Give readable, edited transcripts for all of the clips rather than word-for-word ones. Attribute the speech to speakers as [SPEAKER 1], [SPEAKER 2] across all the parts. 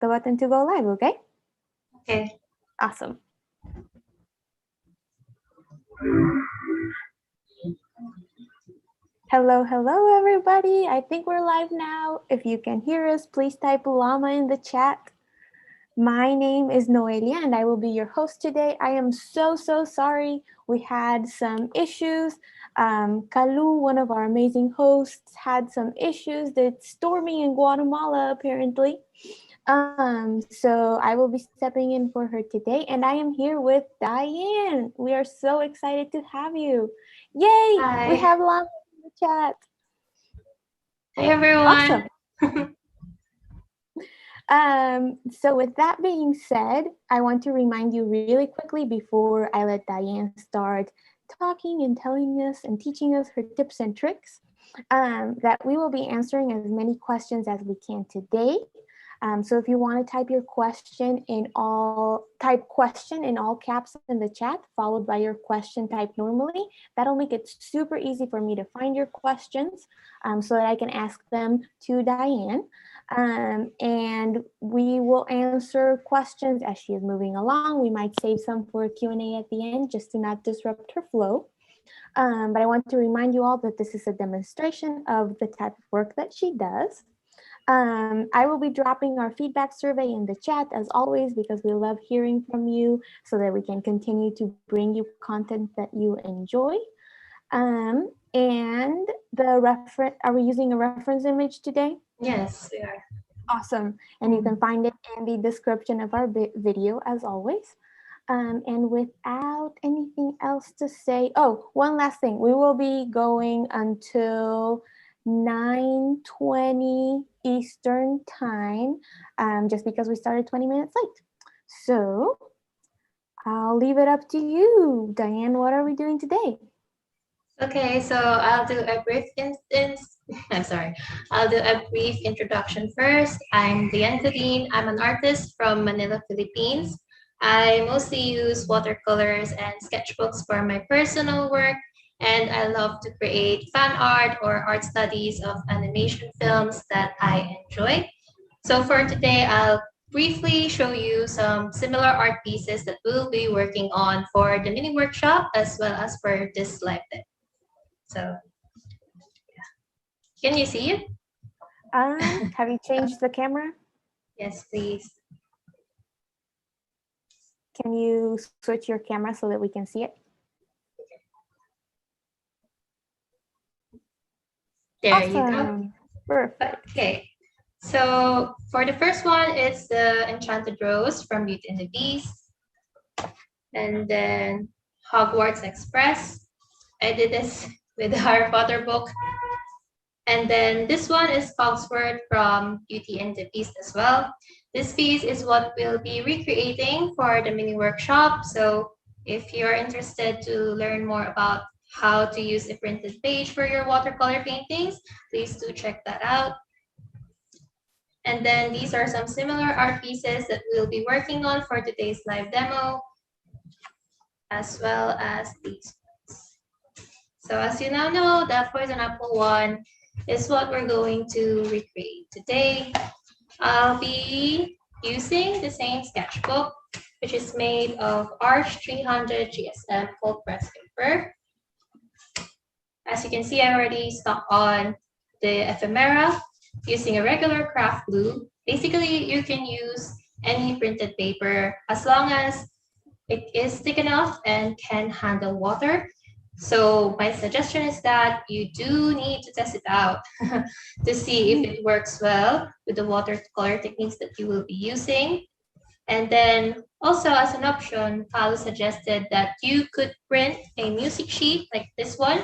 [SPEAKER 1] the button to go live, okay?
[SPEAKER 2] Okay.
[SPEAKER 1] Awesome. Hello, hello, everybody. I think we're live now. If you can hear us, please type llama in the chat. My name is Noelia, and I will be your host today. I am so sorry. We had some issues. Kalu, one of our amazing hosts, had some issues. It's storming in Guatemala, apparently. So I will be stepping in for her today, and I am here with Dianne. We are so excited to have you. Yay!
[SPEAKER 2] Hi.
[SPEAKER 1] We have llama in the chat.
[SPEAKER 2] Hi, everyone.
[SPEAKER 1] Awesome. So with that being said, I want to remind you really quickly before I let Dianne start talking and telling us and teaching us her tips and tricks, that we will be answering as many questions as we can today. So if you want to type your question type question in all caps in the chat, followed by your question typed normally, that'll make it super easy for me to find your questions so that I can ask them to Dianne. And we will answer questions as she is moving along. We might save some for a Q&A at the end just to not disrupt her flow. But I want to remind you all that this is a demonstration of the type of work that she does. I will be dropping our feedback survey in the chat as always, because we love hearing from you so that we can continue to bring you content that you enjoy. And are we using a reference image today?
[SPEAKER 2] Yes, we are.
[SPEAKER 1] Awesome. And you can find it in the description of our video as always. And without anything else to say, oh, one last thing. We will be going until 9:20 Eastern time, just because we started 20 minutes late. So I'll leave it up to you. Dianne, what are we doing today?
[SPEAKER 2] Okay, so I'll do a brief I'll do a brief introduction first. I'm Dianne Claudine. I'm an artist from Manila, Philippines. I mostly use watercolors and sketchbooks for my personal work, and I love to create fan art or art studies of animation films that I enjoy. So for today, I'll briefly show you some similar art pieces that we'll be working on for the mini workshop as well as for this live day. So, yeah. Can you see it?
[SPEAKER 1] Have you changed the camera?
[SPEAKER 2] Yes, please.
[SPEAKER 1] Can you switch your camera so that we can see it?
[SPEAKER 2] There
[SPEAKER 1] awesome.
[SPEAKER 2] You go.
[SPEAKER 1] Perfect.
[SPEAKER 2] Okay. So for the first one, it's the Enchanted Rose from Beauty and the Beast. And then Hogwarts Express. I did this with the Harry Potter book. And then this one is Cogsworth from Beauty and the Beast as well. This piece is what we'll be recreating for the mini workshop. So if you're interested to learn more about how to use a printed page for your watercolor paintings, please do check that out. And then these are some similar art pieces that we'll be working on for today's live demo, as well as these ones. So as you now know, that Poison Apple one is what we're going to recreate today. I'll be using the same sketchbook, which is made of Arch 300 GSM cold press paper. As you can see, I already stuck on the ephemera using a regular craft glue. Basically, you can use any printed paper as long as it is thick enough and can handle water. So my suggestion is that you do need to test it out to see if it works well with the watercolor techniques that you will be using. And then also as an option, Paolo suggested that you could print a music sheet like this one,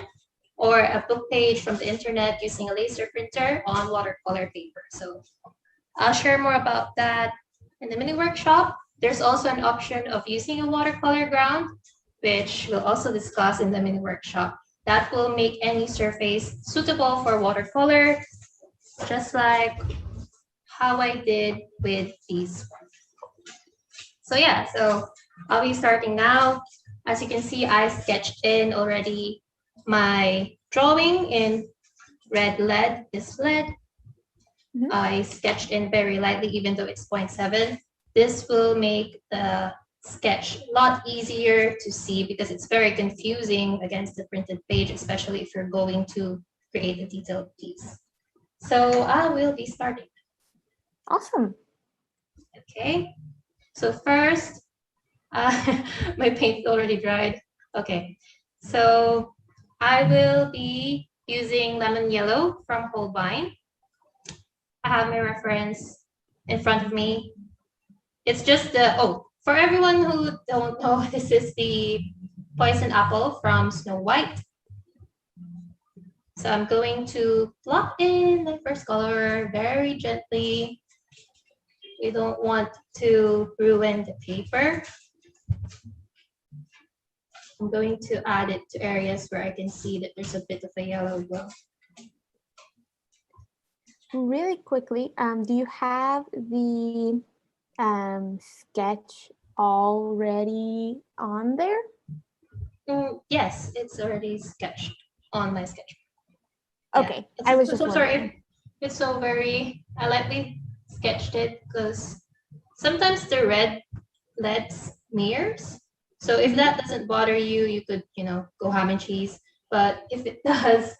[SPEAKER 2] or a book page from the internet using a laser printer on watercolor paper. So I'll share more about that in the mini workshop. There's also an option of using a watercolor ground, which we'll also discuss in the mini workshop. That will make any surface suitable for watercolor, just like how I did with these ones. So yeah, so I'll be starting now. As you can see, I sketched in already my drawing in red lead, this lead. I sketched in very lightly, even though it's 0.7. This will make the sketch a lot easier to see because it's very confusing against the printed page, especially if you're going to create a detailed piece. So I will be starting.
[SPEAKER 1] Awesome.
[SPEAKER 2] Okay, so first, my paint already dried. Okay, so I will be using lemon yellow from Holbein. I have my reference in front of me. It's just for everyone who don't know, this is the poison apple from Snow White. So I'm going to block in the first color very gently. We don't want to ruin the paper. I'm going to add it to areas where I can see that there's a bit of a yellow glow.
[SPEAKER 1] Really quickly, do you have the sketch already on there?
[SPEAKER 2] Yes, it's already sketched on my sketch.
[SPEAKER 1] Okay,
[SPEAKER 2] yeah.
[SPEAKER 1] I was just
[SPEAKER 2] so sorry
[SPEAKER 1] wondering.
[SPEAKER 2] if it's so very, I lightly sketched it because sometimes the red lets smears. So if that doesn't bother you, you could, go ham and cheese. But if it does,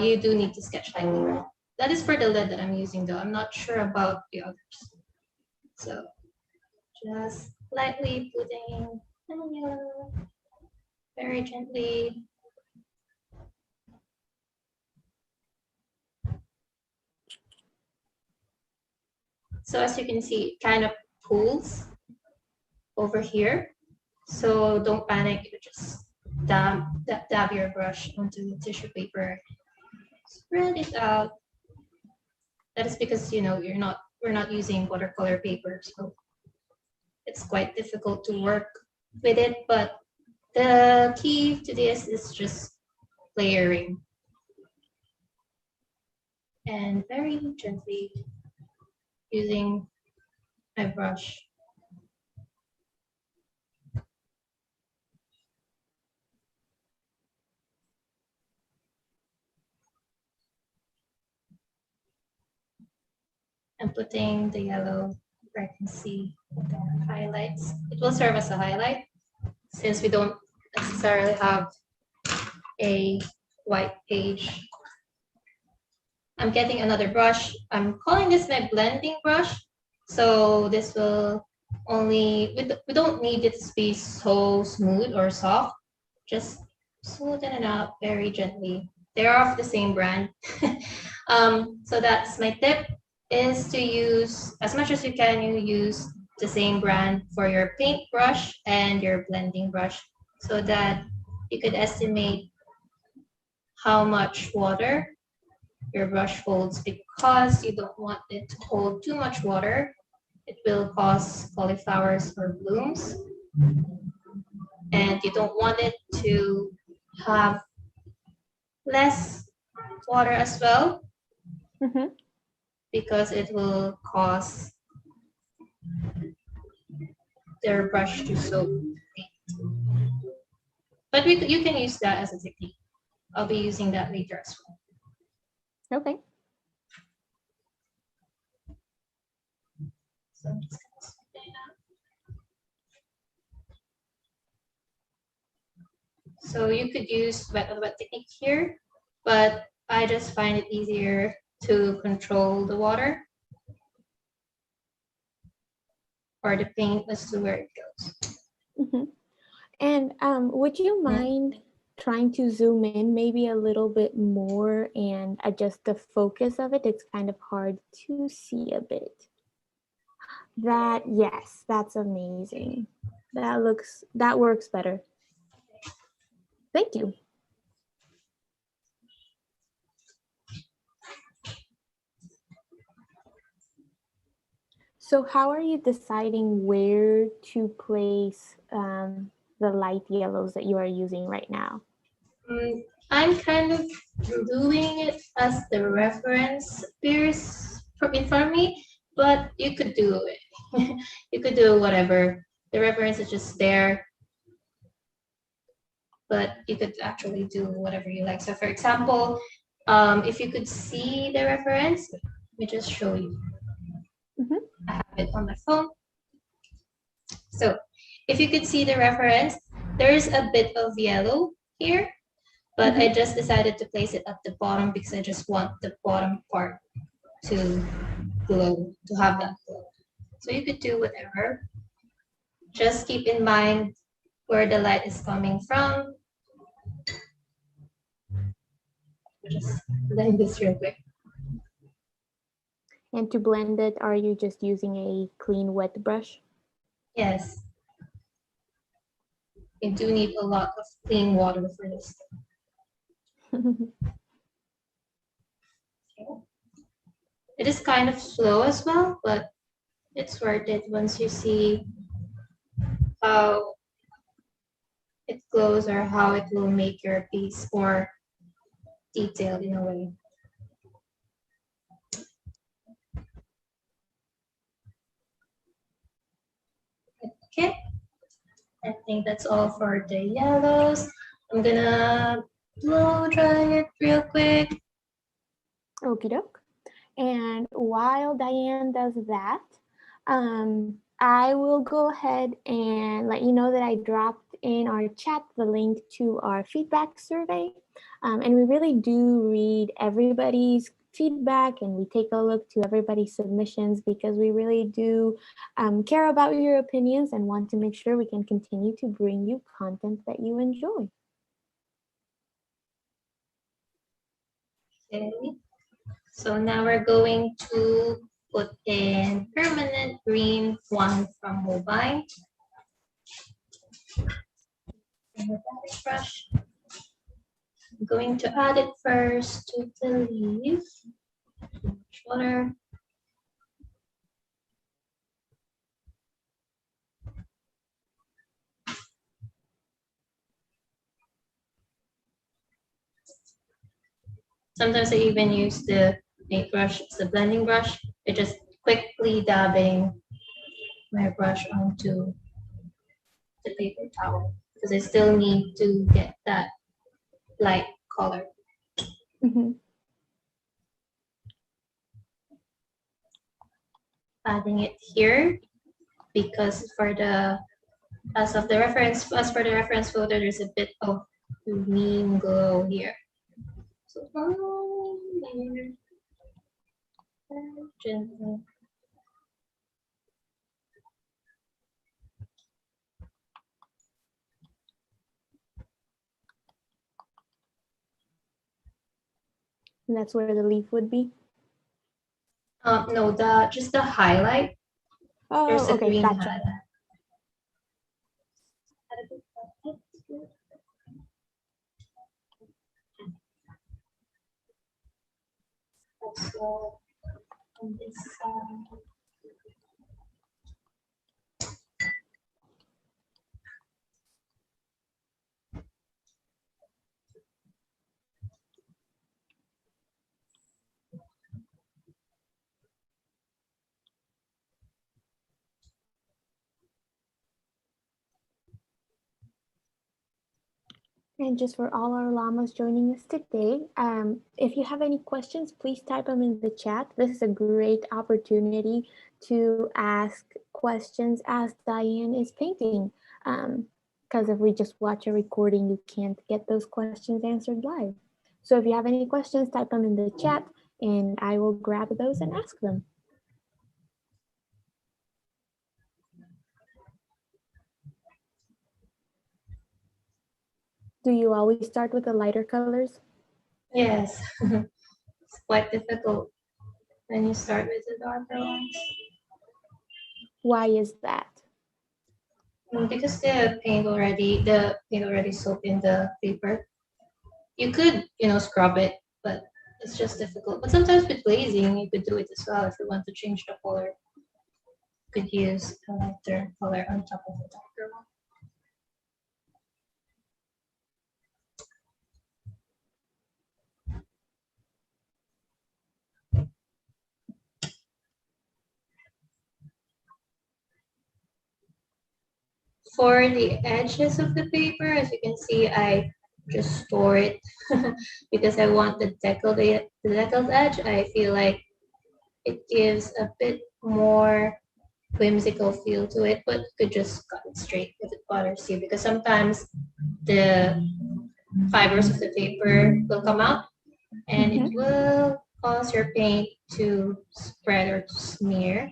[SPEAKER 2] you do need to sketch lightly red. That is for the lid that I'm using though. I'm not sure about the others. So just lightly putting yellow very gently. So as you can see, it kind of pulls over here. So don't panic, you just dab your brush onto the tissue paper. Spread it out. That is because we're not using watercolor paper, so it's quite difficult to work with it. But the key to this is just layering and very gently using my brush. And putting the yellow where I can see the highlights. It will serve as a highlight since we don't necessarily have a white page. I'm getting another brush. I'm calling this my blending brush. So this will we don't need it to be so smooth or soft. Just smoothen it out very gently. They're of the same brand. So that's my tip, is to use, as much as you can, you use the same brand for your paintbrush and your blending brush so that you could estimate how much water your brush holds, because you don't want it to hold too much water. It will cause cauliflowers or blooms. And you don't want it to have less water as well, because it will cause their brush to soak paint. But you can use that as a technique. I'll be using that later as well.
[SPEAKER 1] Okay.
[SPEAKER 2] So I'm just gonna spin it out. So you could use wet technique here, but I just find it easier to control the water or the paint as to where it goes.
[SPEAKER 1] And would you mind trying to zoom in maybe a little bit more and adjust the focus of it? It's kind of hard to see a bit. Yes, that's amazing. That works better. Thank you. So how are you deciding where to place the light yellows that you are using right now?
[SPEAKER 2] I'm kind of doing it as the reference appears in front of me, but you could do it. You could do whatever. The reference is just there, but you could actually do whatever you like. So for example, if you could see the reference, Let me just show you.
[SPEAKER 1] Mhm.
[SPEAKER 2] I have it on my phone. So if you could see the reference, there's a bit of yellow here, but I just decided to place it at the bottom because I just want the bottom part to glow, to have that glow. So you could do whatever. Just keep in mind where the light is coming from. Just blend this real quick.
[SPEAKER 1] And to blend it, are you just using a clean wet brush?
[SPEAKER 2] Yes. You do need a lot of clean water for this. It is kind of slow as well, but it's worth it once you see how it glows or how it will make your piece more detailed in a way. Okay, I think that's all for the yellows. I'm gonna blow dry it real quick.
[SPEAKER 1] Okie doke. And while Diane does that, I will go ahead and let you know that I dropped in our chat the link to our feedback survey. And we really do read everybody's feedback and we take a look to everybody's submissions because we really do care about your opinions and want to make sure we can continue to bring you content that you enjoy.
[SPEAKER 2] Okay. So now we're going to put in permanent green one from Mobile. Brush. I'm going to add it first to the leaf. Water. Sometimes I even use the paintbrush, it's the blending brush. I just quickly dabbing my brush onto the paper towel because I still need to get that light color. Adding it here because for the as for the reference photo, there's a bit of green glow here. So gently.
[SPEAKER 1] And that's where the leaf would be?
[SPEAKER 2] No, just the highlight.
[SPEAKER 1] Oh,
[SPEAKER 2] There's a
[SPEAKER 1] okay,
[SPEAKER 2] green
[SPEAKER 1] gotcha.
[SPEAKER 2] highlight. Also on this side.
[SPEAKER 1] And just for all our llamas joining us today, if you have any questions, please type them in the chat. This is a great opportunity to ask questions as Diane is painting. Because if we just watch a recording, you can't get those questions answered live. So if you have any questions, type them in the chat and I will grab those and ask them. Do you always start with the lighter colors?
[SPEAKER 2] Yes, it's quite difficult when you start with the darker ones.
[SPEAKER 1] Why is that?
[SPEAKER 2] Because the paint already soaked in the paper. You could, scrub it, but it's just difficult. But sometimes with glazing, you could do it as well if you want to change the color. You could use a lighter color on top of the darker one. For the edges of the paper, as you can see, I just store it because I want the deckled edge. I feel like it gives a bit more whimsical feel to it, but you could just cut it straight if it bothers you, because sometimes the fibers of the paper will come out and it will cause your paint to spread or to smear.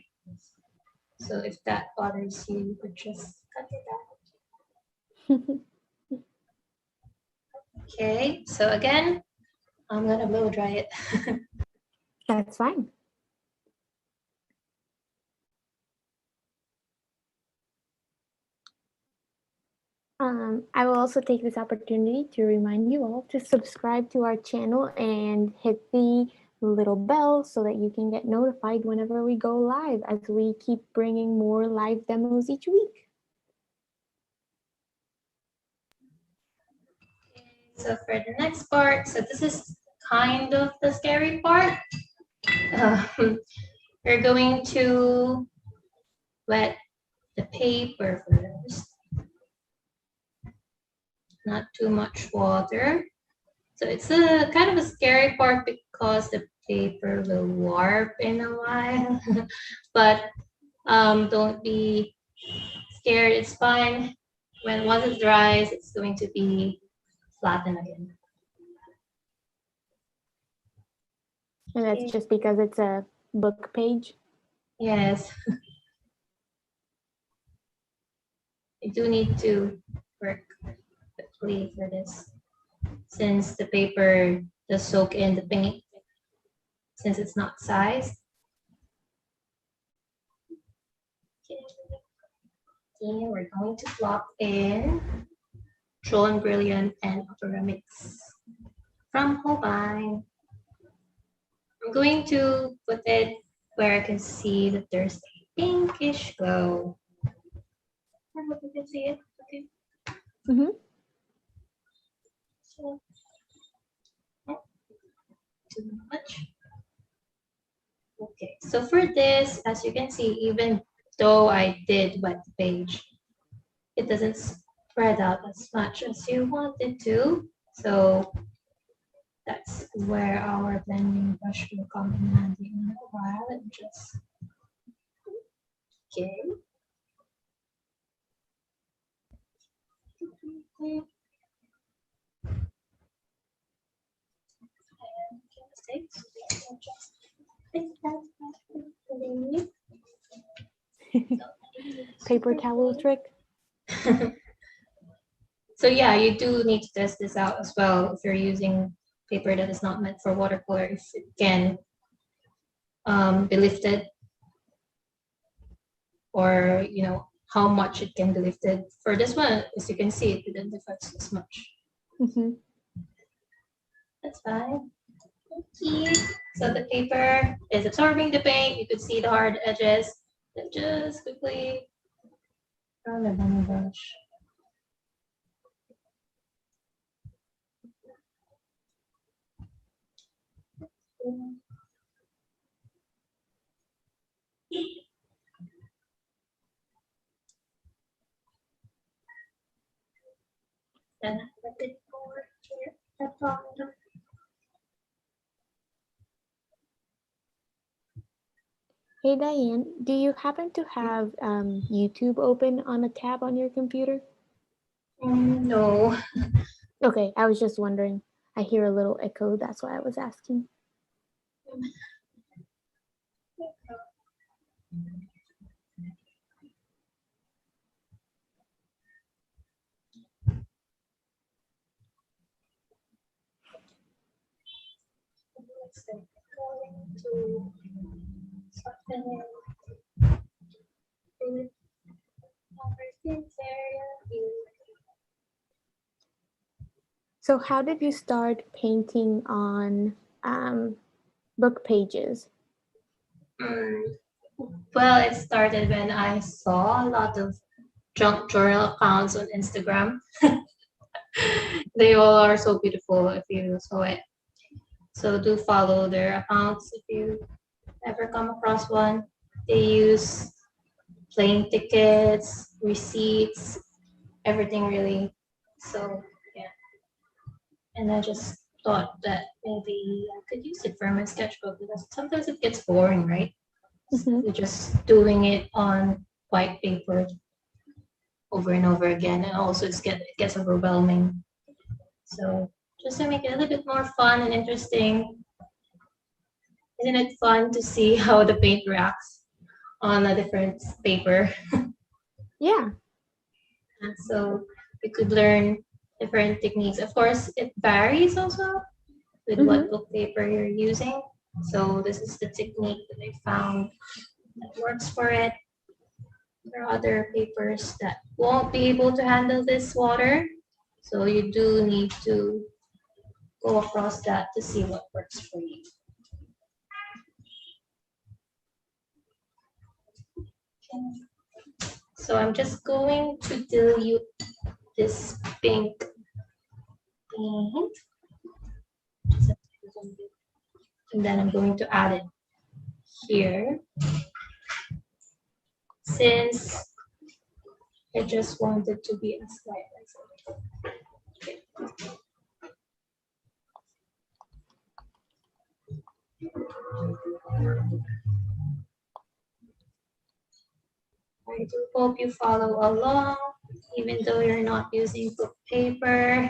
[SPEAKER 2] So if that bothers you, you could just cut it out. Okay, so again, I'm gonna blow dry it.
[SPEAKER 1] That's fine. I will also take this opportunity to remind you all to subscribe to our channel and hit the little bell so that you can get notified whenever we go live, as we keep bringing more live demos each week.
[SPEAKER 2] So for the next part, so this is kind of the scary part. We're going to wet the paper first. Not too much water. So it's a kind of a scary part because the paper will warp in a while. But don't be scared, it's fine. Once it dries, it's going to be flattened again.
[SPEAKER 1] And that's just because it's a book page?
[SPEAKER 2] Yes. I do need to work quickly for this, since the paper does soak in the paint, since it's not sized. Okay, we're going to plop in Troll Brilliant and Opera Mix from Holbein. I'm going to put it where I can see that there's a pinkish glow. I hope you can see it. Okay. So, not too much. Okay, so for this, as you can see, even though I did wet the page, it doesn't spread out as much as you want it to. So that's where our blending brush will come in handy in a while. And just okay.
[SPEAKER 1] Paper towel trick.
[SPEAKER 2] So yeah, you do need to test this out as well if you're using paper that is not meant for watercolor, if it can be lifted, or how much it can be lifted. For this one, as you can see, it didn't differ as much. That's fine. Okay. So the paper is absorbing the paint. You could see the hard edges. Then just quickly run the blending brush. Then let it forward here at the bottom.
[SPEAKER 1] Hey Diane, do you happen to have YouTube open on a tab on your computer?
[SPEAKER 2] No.
[SPEAKER 1] Okay, I was just wondering. I hear a little echo, that's why I was asking.
[SPEAKER 2] Going to soften it.
[SPEAKER 1] So how did you start painting on book pages?
[SPEAKER 2] Well, it started when I saw a lot of junk journal accounts on Instagram. They all are so beautiful if you saw it. So do follow their accounts if you ever come across one. They use plane tickets, receipts, everything really. So yeah. And I just thought that maybe I could use it for my sketchbook because sometimes it gets boring, right?
[SPEAKER 1] Mhm.
[SPEAKER 2] You're just doing it on white paper over and over again, and also it gets overwhelming. So just to make it a little bit more fun and interesting, isn't it fun to see how the paint reacts on a different paper?
[SPEAKER 1] Yeah.
[SPEAKER 2] And so you could learn different techniques. Of course, it varies also with
[SPEAKER 1] Mhm.
[SPEAKER 2] what book paper you're using. So this is the technique that I found that works for it. There are other papers that won't be able to handle this water. So you do need to go across that to see what works for you. Okay. So I'm just going to dilute this pink paint. And then I'm going to add it here. Since I just want it to be a slight. I do hope you follow along, even though you're not using book paper.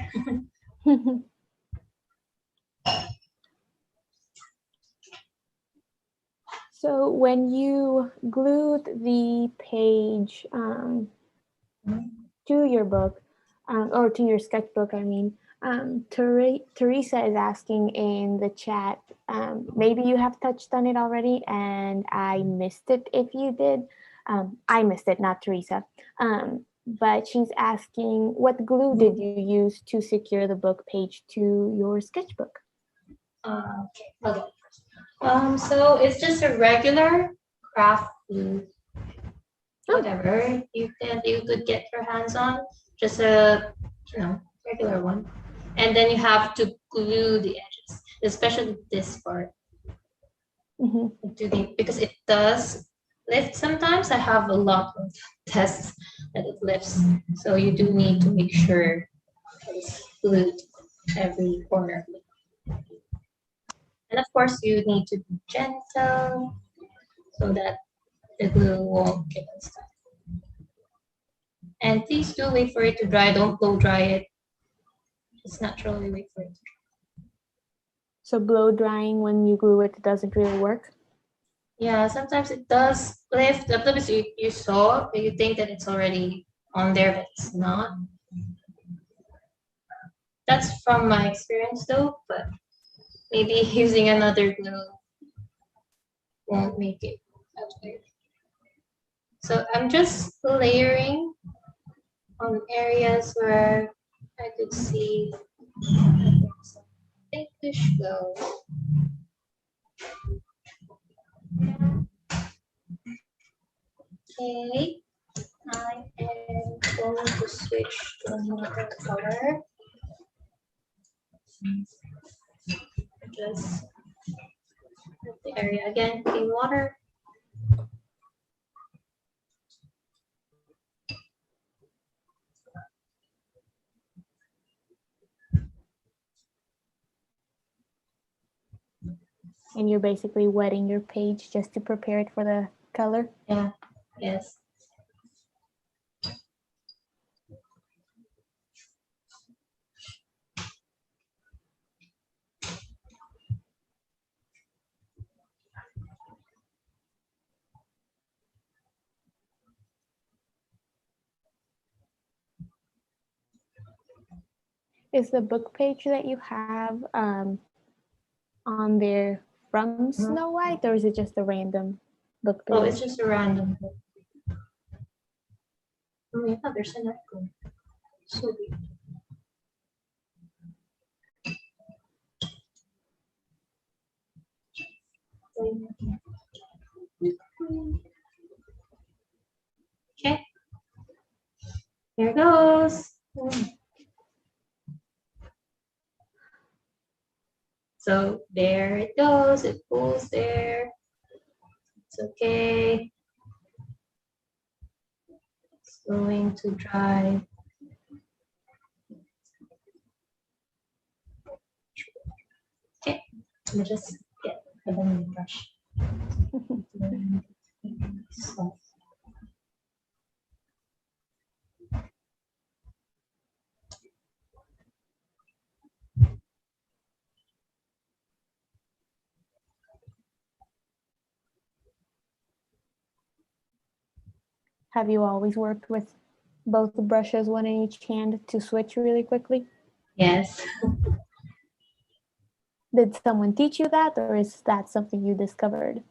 [SPEAKER 1] So when you glued the page to your book, or to your sketchbook, I mean, Teresa is asking in the chat, maybe you have touched on it already and I missed it if you did. I missed it, not Teresa. But she's asking, what glue did you use to secure the book page to your sketchbook?
[SPEAKER 2] Okay. So it's just a regular craft glue, whatever you could get your hands on, just a regular one, and then you have to glue the edges, especially this part, because it does lift. Sometimes I have a lot of tests that it lifts, so you do need to make sure it's glued every corner. And of course, you need to be gentle so that the glue won't get unstuck. And please do wait for it to dry. Don't blow dry it. Just naturally wait for it to dry.
[SPEAKER 1] So blow drying when you glue it doesn't really work?
[SPEAKER 2] Yeah, sometimes it does lift. Sometimes you saw, you think that it's already on there, but it's not. That's from my experience though, but maybe using another glue won't make it that way. So I'm just layering on areas where I could see some pinkish glow. Okay, I am going to switch to another color. Just the area again, clean water.
[SPEAKER 1] And you're basically wetting your page just to prepare it for the color?
[SPEAKER 2] Yeah, yes.
[SPEAKER 1] Is the book page that you have on there from Snow White, or is it just a random book page?
[SPEAKER 2] Oh, it's just a random book. Oh yeah, there's an echo. So weird. Okay, here goes. So there it goes. It pulls there. It's okay. It's going to dry. Let me just get the blending brush. So,
[SPEAKER 1] Have you always worked with both brushes, one in each hand, to switch really quickly?
[SPEAKER 2] yes.
[SPEAKER 1] Did someone teach you that, or is that something you discovered?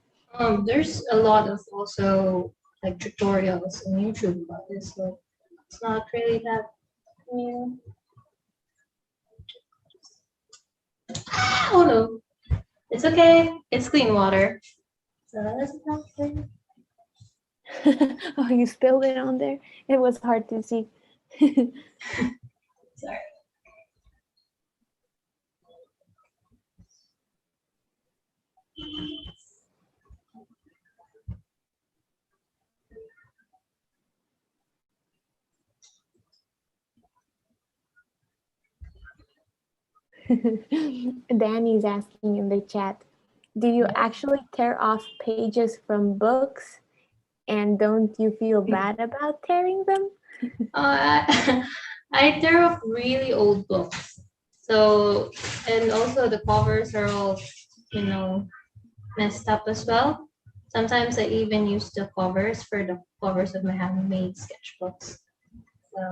[SPEAKER 2] There's a lot of also like tutorials on YouTube about this, so it's not really that new. Oh no, it's okay. It's clean water. So that's nothing.
[SPEAKER 1] Oh, you spilled it on there? It was hard to see.
[SPEAKER 2] Sorry.
[SPEAKER 1] Danny's asking in the chat, do you
[SPEAKER 2] Yeah.
[SPEAKER 1] actually tear off pages from books, and don't you feel bad about tearing them?
[SPEAKER 2] I, I tear off really old books. So, and also the covers are all, you know, messed up as well. Sometimes I even use the covers for the covers of my handmade sketchbooks. So,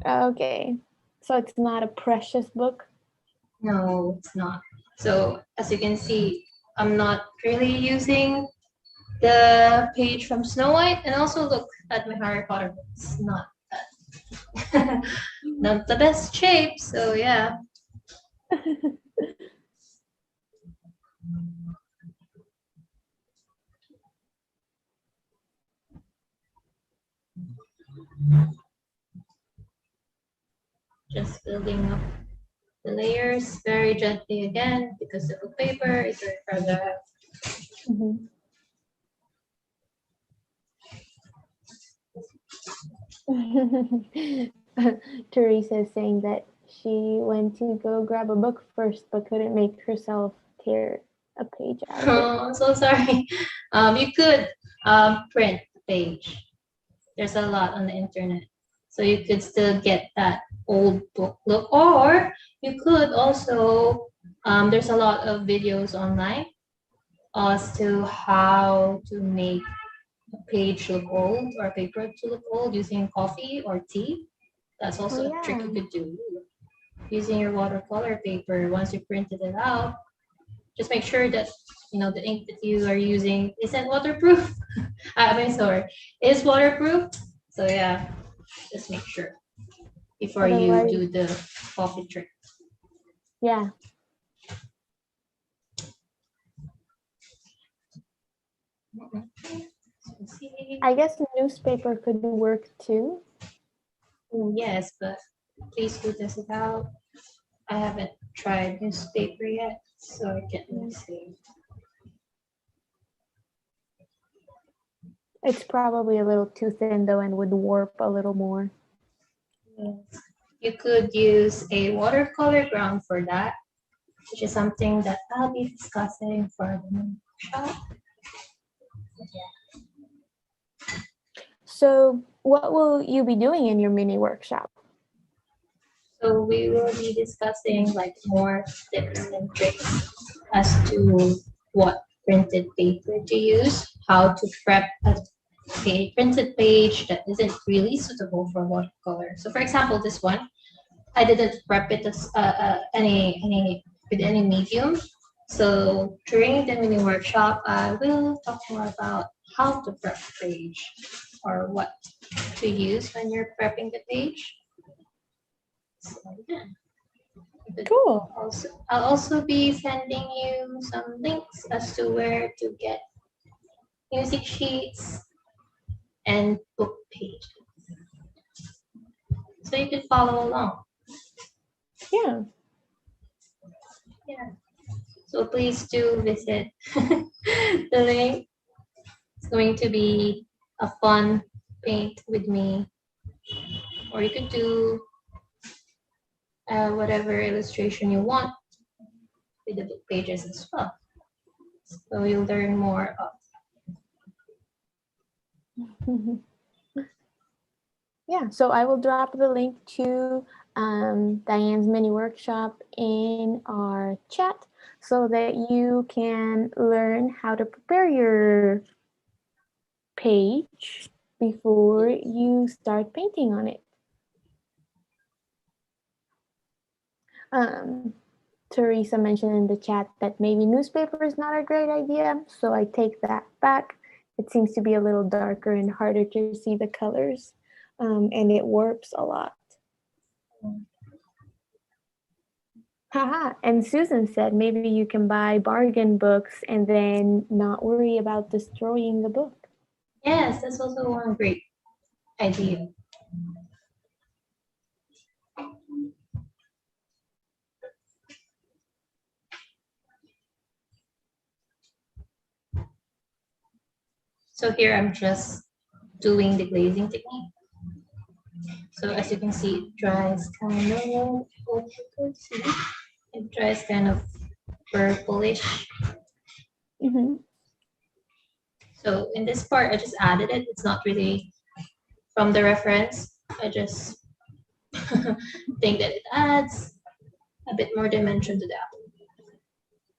[SPEAKER 1] Okay, so it's not a precious book.
[SPEAKER 2] no, it's not. So, as you can see, I'm not really using the page from Snow White, and also look at my Harry Potter books. Not that, not the best shape. So yeah. Just building up the layers very gently again because the book paper is very fragile.
[SPEAKER 1] Mhm. Teresa is saying that she went to go grab a book first but couldn't make herself tear a page out of it.
[SPEAKER 2] Oh, I'm so sorry. You could print the page. There's a lot on the internet. So you could still get that old book look. Or you could also, there's a lot of videos online as to how to make a page look old or paper to look old using coffee or tea. That's
[SPEAKER 1] Oh,
[SPEAKER 2] also a trick you
[SPEAKER 1] yeah.
[SPEAKER 2] could do using your watercolor paper. Once you printed it out, just make sure that the ink that you are using isn't waterproof. I mean, sorry, is waterproof. So yeah, just make sure before you
[SPEAKER 1] Otherwise,
[SPEAKER 2] do the coffee trick.
[SPEAKER 1] yeah. I guess the newspaper could work too.
[SPEAKER 2] Yes, but please do test it out. I haven't tried newspaper yet, so I can't really say.
[SPEAKER 1] It's probably a little too thin though and would warp a little more.
[SPEAKER 2] Yes. You could use a watercolor ground for that, which is something that I'll be discussing for the workshop.
[SPEAKER 1] So, what will you be doing in your mini workshop?
[SPEAKER 2] So we will be discussing like more tips and tricks as to what printed paper to use, how to prep a printed page that isn't really suitable for watercolor. So for example, this one, I didn't prep it as any with any medium. So during the mini workshop, I will talk more about how to prep the page or what to use when you're prepping the page. So, yeah.
[SPEAKER 1] Cool.
[SPEAKER 2] I'll also be sending you some links as to where to get music sheets and book pages. So you can follow along.
[SPEAKER 1] Yeah.
[SPEAKER 2] Yeah. So please do visit the link. It's going to be a fun paint with me. Or you could do whatever illustration you want with the book pages as well. So you'll learn more of.
[SPEAKER 1] Yeah, so I will drop the link to Diane's mini workshop in our chat so that you can learn how to prepare your page before you start painting on it. Um, Teresa mentioned in the chat that maybe newspaper is not a great idea, so I take that back. It seems to be a little darker and harder to see the colors, and it warps a lot. Haha, and Susan said maybe you can buy bargain books and then not worry about destroying the book.
[SPEAKER 2] Yes, that's also one great idea. So here I'm just doing the glazing technique. So as you can see, it dries kind of, it dries kind of purplish.
[SPEAKER 1] Mm-hmm.
[SPEAKER 2] So in this part, I just added it. It's not really from the reference. I just think that it adds a bit more dimension to that.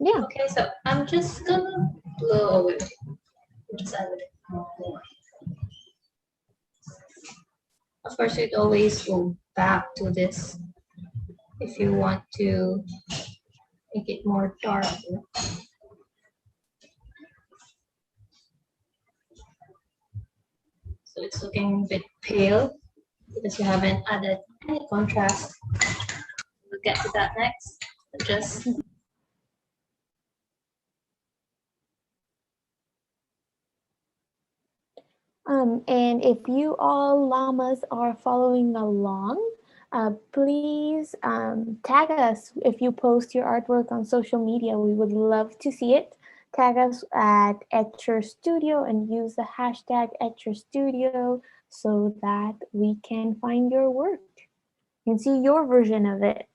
[SPEAKER 1] Yeah.
[SPEAKER 2] Okay, so I'm just gonna blow away. Just add it more. Of course, you'd always go back to this if you want to make it more dark. So it's looking a bit pale because you haven't added any contrast. We'll get to that next. Just
[SPEAKER 1] And if you all llamas are following along, please tag us if you post your artwork on social media. We would love to see it. Tag us at Etchr Studio and use the hashtag Etchr Studio so that we can find your work and see your version of it.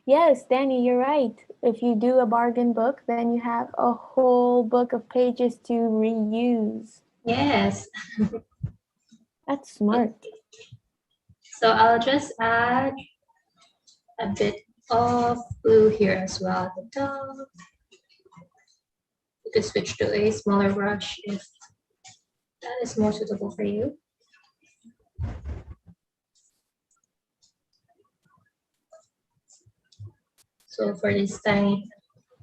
[SPEAKER 1] Yes, Danny, you're right. If you do a bargain book, then you have a whole book of pages to reuse.
[SPEAKER 2] yes.
[SPEAKER 1] That's smart.
[SPEAKER 2] So I'll just add a bit of blue here as well at the top. You could switch to a smaller brush if that is more suitable for you. So for this tiny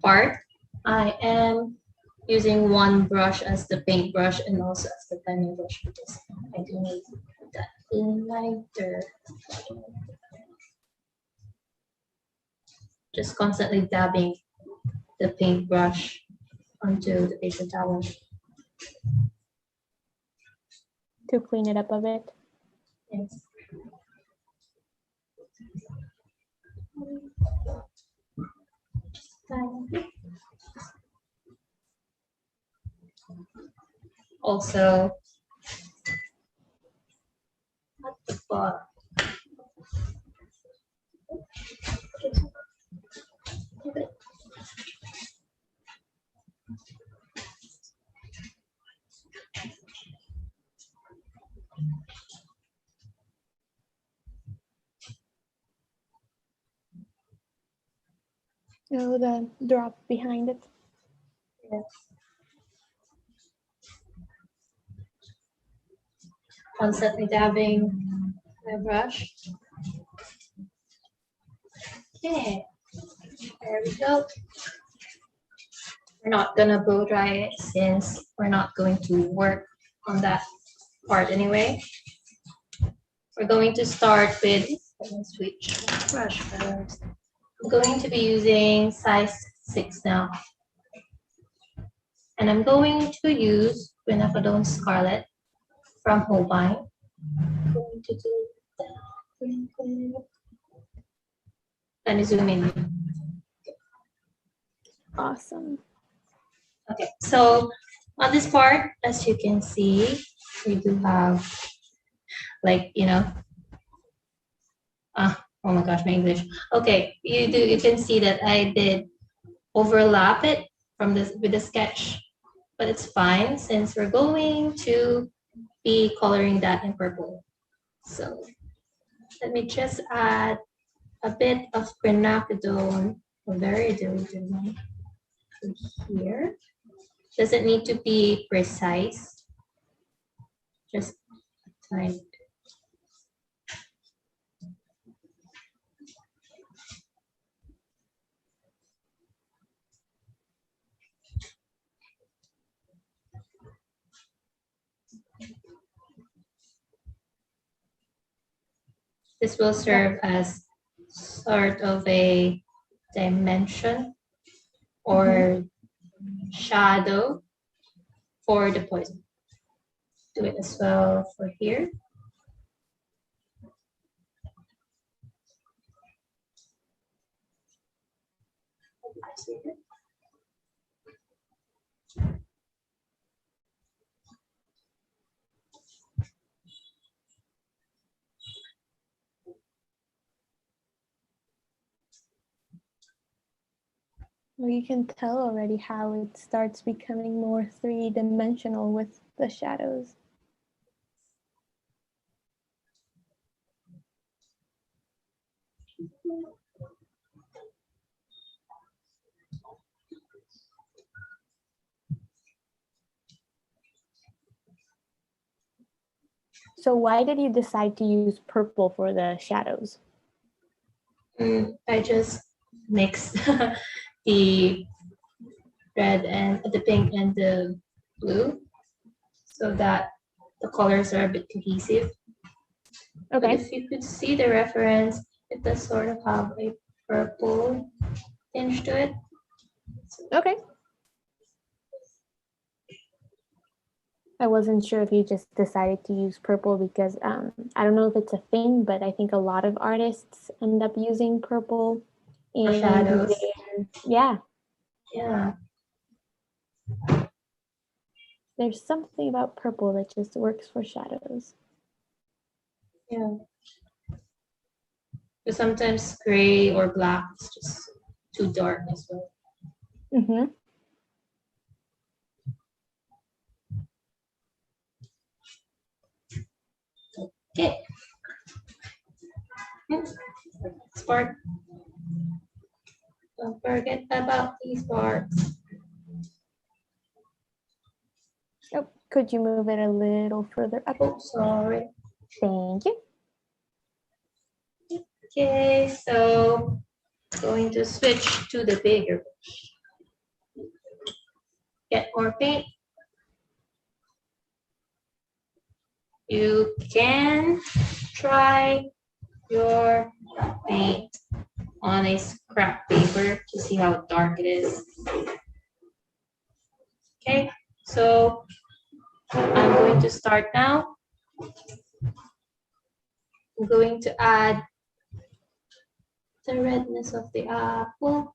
[SPEAKER 2] part, I am using one brush as the paint brush and also as the tiny brush because I do need that lighter. Just constantly dabbing the paintbrush onto the paper towel.
[SPEAKER 1] To clean it up a bit.
[SPEAKER 2] Yes. Also, at the bottom.
[SPEAKER 1] Oh, the drop behind it.
[SPEAKER 2] Yes. Constantly dabbing my brush. Okay, there we go. We're not gonna blow dry it since we're not going to work on that part anyway. We're going to start with, let me switch brush first. I'm going to be using size 6 now. And I'm going to use Quinacridone Scarlet from Holbein. I'm going to do that. Let me zoom in.
[SPEAKER 1] Awesome.
[SPEAKER 2] Okay, so on this part, as you can see, we do have like, Oh my gosh, my English. Okay, you can see that I did overlap it from this with the sketch, but it's fine since we're going to be coloring that in purple. So let me just add a bit of quinacridone, a very diluted one, to here. Doesn't need to be precise, just a tiny. This will serve as sort of a dimension or shadow for the poison. Do it as well for here.
[SPEAKER 1] Well, you can tell already how it starts becoming more three-dimensional with the shadows. So why did you decide to use purple for the shadows?
[SPEAKER 2] I just mixed the red and the pink and the blue so that the colors are a bit cohesive.
[SPEAKER 1] Okay.
[SPEAKER 2] But if you could see the reference, it does sort of have a purple tinge to it.
[SPEAKER 1] Okay. I wasn't sure if you just decided to use purple because I don't know if it's a thing, but I think a lot of artists end up using purple
[SPEAKER 2] For shadows.
[SPEAKER 1] Yeah.
[SPEAKER 2] Yeah.
[SPEAKER 1] There's something about purple that just works for shadows.
[SPEAKER 2] Yeah. But sometimes gray or black is just too dark as well.
[SPEAKER 1] Mm-hmm.
[SPEAKER 2] Okay. Spark. Don't forget about these parts.
[SPEAKER 1] Oh, could you move it a little further up?
[SPEAKER 2] Oh, sorry.
[SPEAKER 1] Thank you.
[SPEAKER 2] Okay, so going to switch to the bigger brush. Get more paint. You can try your paint on a scrap paper to see how dark it is. Okay, so I'm going to start now. I'm going to add the redness of the apple.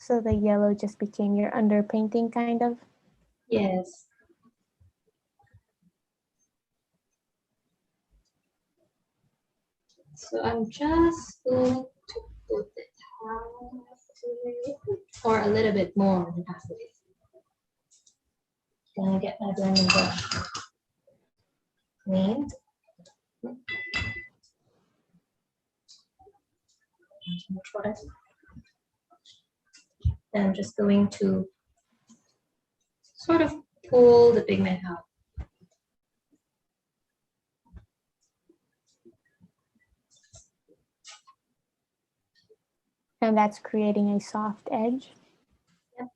[SPEAKER 1] So the yellow just became your underpainting, kind of?
[SPEAKER 2] Yes. So I'm just going to put it halfway, or a little bit more than halfway. Gonna get my blending brush cleaned. Then I'm just going to sort of pull the pigment out.
[SPEAKER 1] And that's creating a soft edge.
[SPEAKER 2] Yep.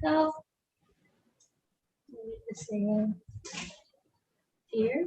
[SPEAKER 2] So the same here.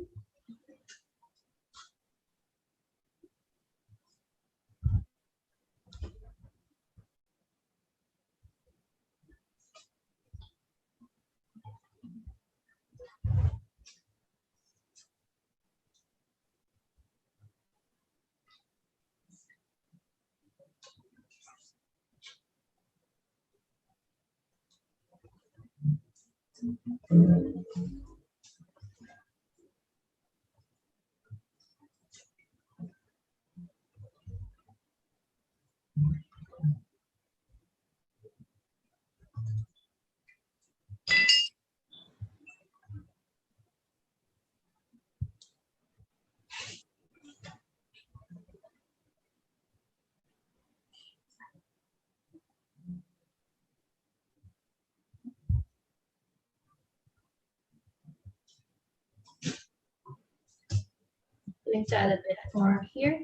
[SPEAKER 2] Going to add a bit more here.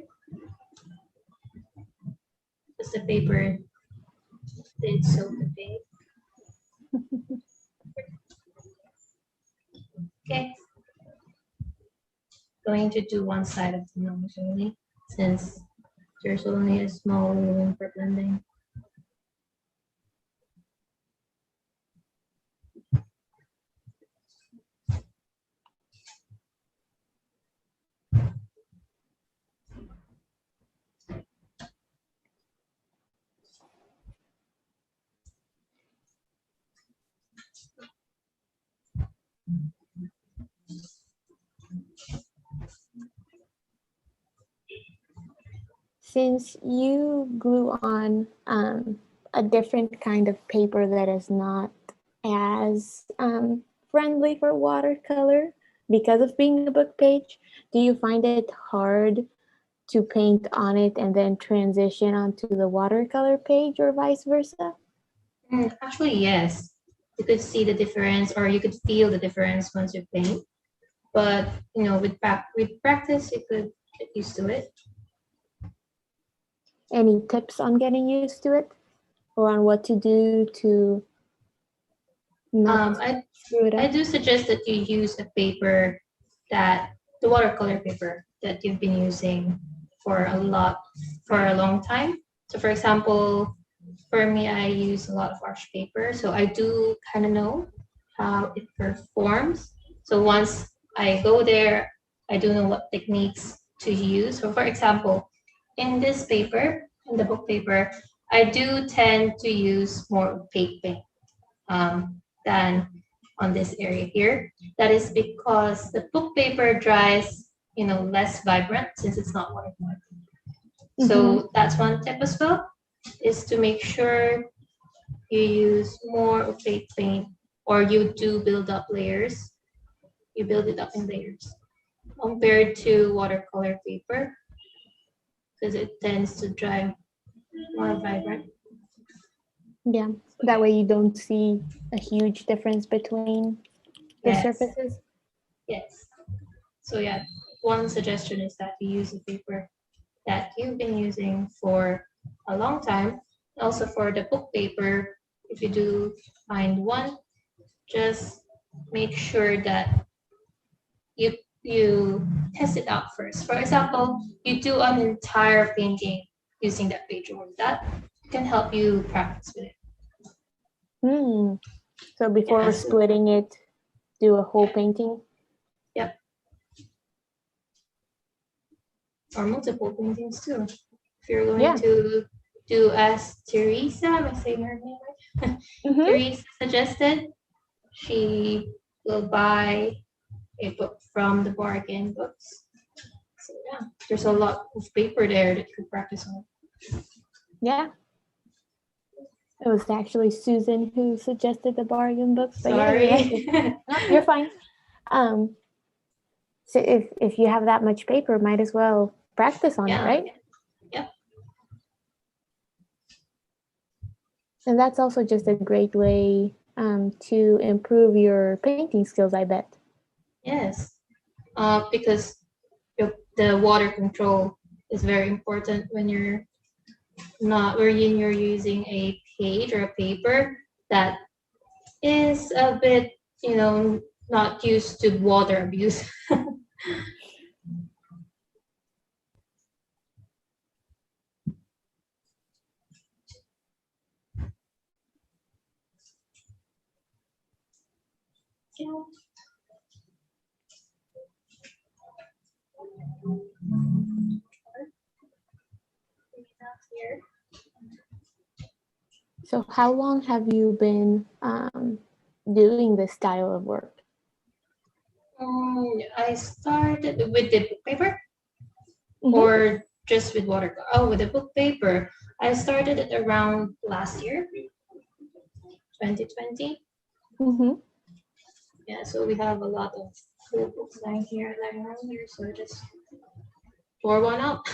[SPEAKER 2] Because the paper did soak the paint. Okay. Going to do one side of the nose only, since there's only a small room for blending.
[SPEAKER 1] Since you glue on a different kind of paper that is not as friendly for watercolor because of being a book page, do you find it hard to paint on it and then transition onto the watercolor page or vice versa?
[SPEAKER 2] Actually, yes. You could see the difference, or you could feel the difference once you paint. But with practice, you could get used to it.
[SPEAKER 1] Any tips on getting used to it, or on what to do to not screw it
[SPEAKER 2] I
[SPEAKER 1] up?
[SPEAKER 2] do suggest that you use a paper the watercolor paper that you've been using for a long time. So for example, for me, I use a lot of arch paper, so I do kind of know how it performs. So once I go there, I do know what techniques to use. So for example, in this paper, in the book paper, I do tend to use more opaque paint than on this area here. That is because the book paper dries, less vibrant since it's not watercolor. So that's one tip as well, is to make sure you use more opaque paint, or you do build up layers. You build it up in layers compared to watercolor paper, because it tends to dry more vibrant.
[SPEAKER 1] Yeah, that way you don't see a huge difference between the
[SPEAKER 2] Yes.
[SPEAKER 1] surfaces.
[SPEAKER 2] Yes. So yeah, one suggestion is that you use a paper that you've been using for a long time. Also for the book paper, if you do find one, just make sure that you test it out first. For example, you do an entire painting using that page, or that can help you practice with it.
[SPEAKER 1] So before
[SPEAKER 2] Yes.
[SPEAKER 1] splitting it, do a whole painting?
[SPEAKER 2] Yep. Or multiple paintings too. If you're going to do as Teresa, am I saying her name right? Teresa suggested, she will buy a book from the bargain books. So yeah, there's a lot of paper there that you could practice on.
[SPEAKER 1] Yeah. It was actually Susan who suggested the bargain books. But
[SPEAKER 2] Sorry.
[SPEAKER 1] yeah, you're right. No, you're fine. So if you have that much paper, might as well practice on it, right?
[SPEAKER 2] Yep.
[SPEAKER 1] And that's also just a great way to improve your painting skills, I bet.
[SPEAKER 2] Yes. Because the water control is very important when you're using a page or a paper that is a bit, not used to water abuse.
[SPEAKER 1] So how long have you been doing this style of work?
[SPEAKER 2] I started with the book paper
[SPEAKER 1] Mm-hmm.
[SPEAKER 2] or just with watercolor. Oh, with the book paper. I started it around last year, 2020.
[SPEAKER 1] Mm-hmm.
[SPEAKER 2] Yeah, so we have a lot of cool books lying around here. So just pour one out.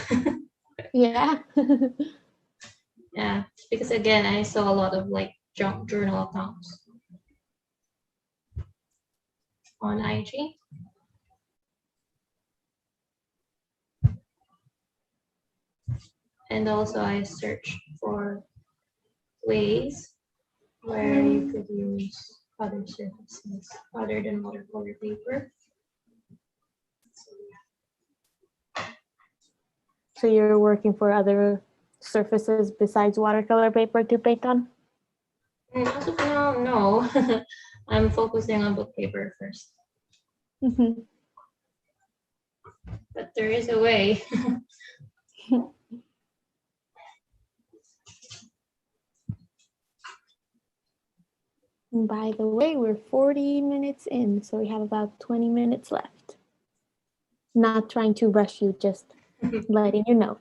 [SPEAKER 1] Yeah.
[SPEAKER 2] Yeah, because again, I saw a lot of like junk journal accounts on IG. And also I searched for ways where you could use other surfaces other than watercolor paper.
[SPEAKER 1] So you're working for other surfaces besides watercolor paper to paint on?
[SPEAKER 2] As of now, no. I'm focusing on book paper first.
[SPEAKER 1] Mm-hmm.
[SPEAKER 2] But there is a way.
[SPEAKER 1] And by the way, we're 40 minutes in, so we have about 20 minutes left. Not trying to rush you, just letting you know.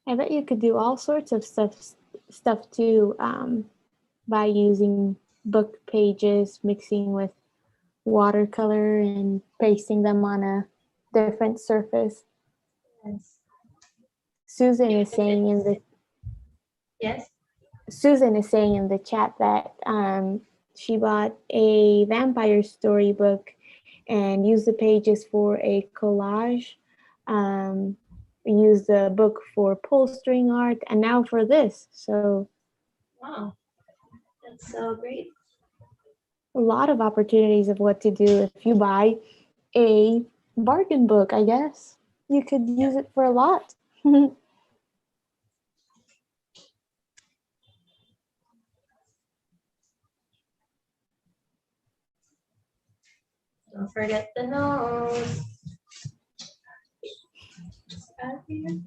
[SPEAKER 1] I bet you could do all sorts of stuff too, by using book pages, mixing with watercolor and pasting them on a different surface.
[SPEAKER 2] Yes.
[SPEAKER 1] Susan
[SPEAKER 2] Even
[SPEAKER 1] is
[SPEAKER 2] if
[SPEAKER 1] saying in
[SPEAKER 2] it's,
[SPEAKER 1] the
[SPEAKER 2] yes.
[SPEAKER 1] Susan is saying in the chat that she bought a vampire storybook and used the pages for a collage. Used the book for polstering art, and now for this. So
[SPEAKER 2] Wow, that's so great.
[SPEAKER 1] a lot of opportunities of what to do if you buy a bargain book, I guess. You could use it for a lot.
[SPEAKER 2] Don't forget the nose. Just add here.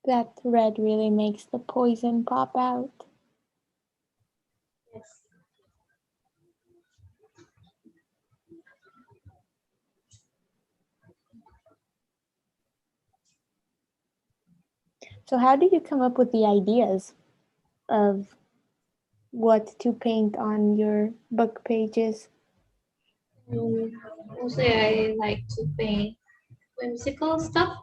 [SPEAKER 1] That red really makes the poison pop out.
[SPEAKER 2] Yes.
[SPEAKER 1] So how do you come up with the ideas of what to paint on your book pages?
[SPEAKER 2] Mostly I like to paint whimsical stuff.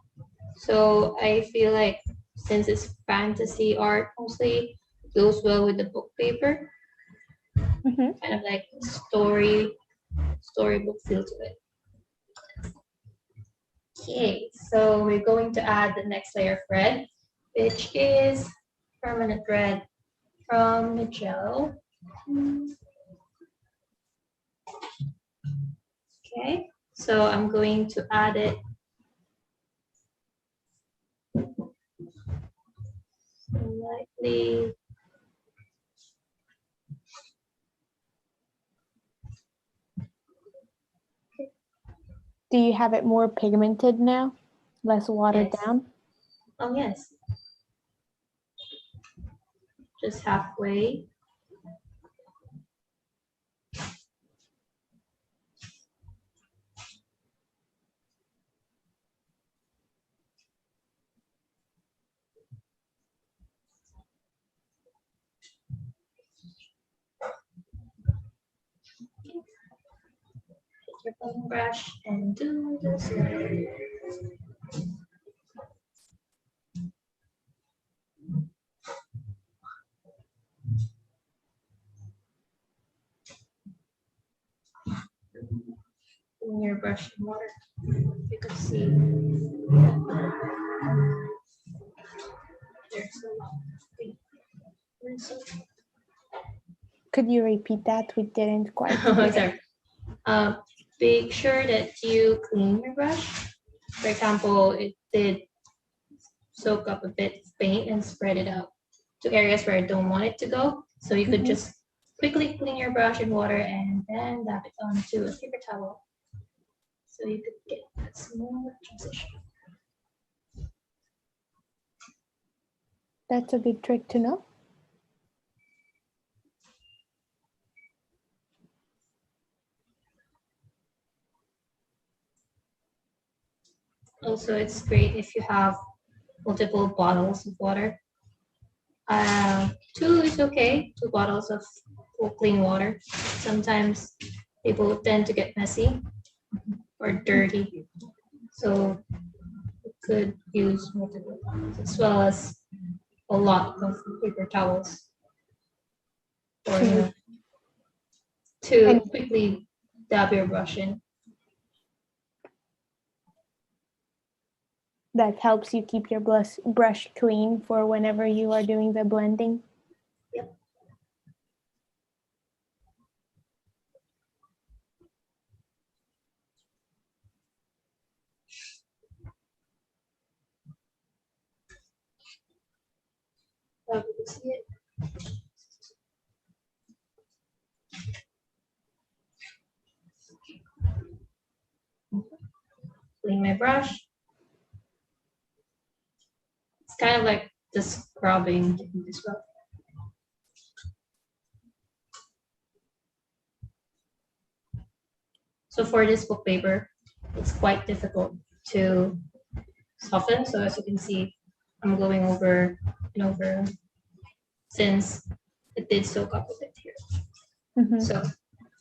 [SPEAKER 2] So I feel like since it's fantasy art mostly, it goes well with the book paper.
[SPEAKER 1] Mm-hmm.
[SPEAKER 2] Kind of like storybook feel to it. Okay, so we're going to add the next layer of red, which is permanent red from the gel. Okay, so I'm going to add it lightly.
[SPEAKER 1] Do you have it more pigmented now? Less watered
[SPEAKER 2] Yes.
[SPEAKER 1] down?
[SPEAKER 2] Oh, yes. Just halfway. Take your bone brush and do this. clean your brush in water. You can see there's a lot.
[SPEAKER 1] Could you repeat that? We didn't quite
[SPEAKER 2] Oh,
[SPEAKER 1] hear.
[SPEAKER 2] sorry. Make sure that you clean your brush. For example, it did soak up a bit of paint and spread it out to areas where I don't want it to go. So you could just quickly clean your brush in water and then dab it onto a paper towel. So you could get a smooth transition.
[SPEAKER 1] That's a good trick to know.
[SPEAKER 2] Also, it's great if you have multiple bottles of water. 2 is okay, 2 bottles of clean water. Sometimes people tend to get messy or dirty. So you could use multiple bottles as well as a lot of paper towels or to quickly dab your brush in.
[SPEAKER 1] That helps you keep your brush clean for whenever you are doing the blending.
[SPEAKER 2] Yep. See it. Clean my brush. It's kind of like the scrubbing as well. So for this book paper, it's quite difficult to soften. So as you can see, I'm going over and over since it did soak up a bit here. So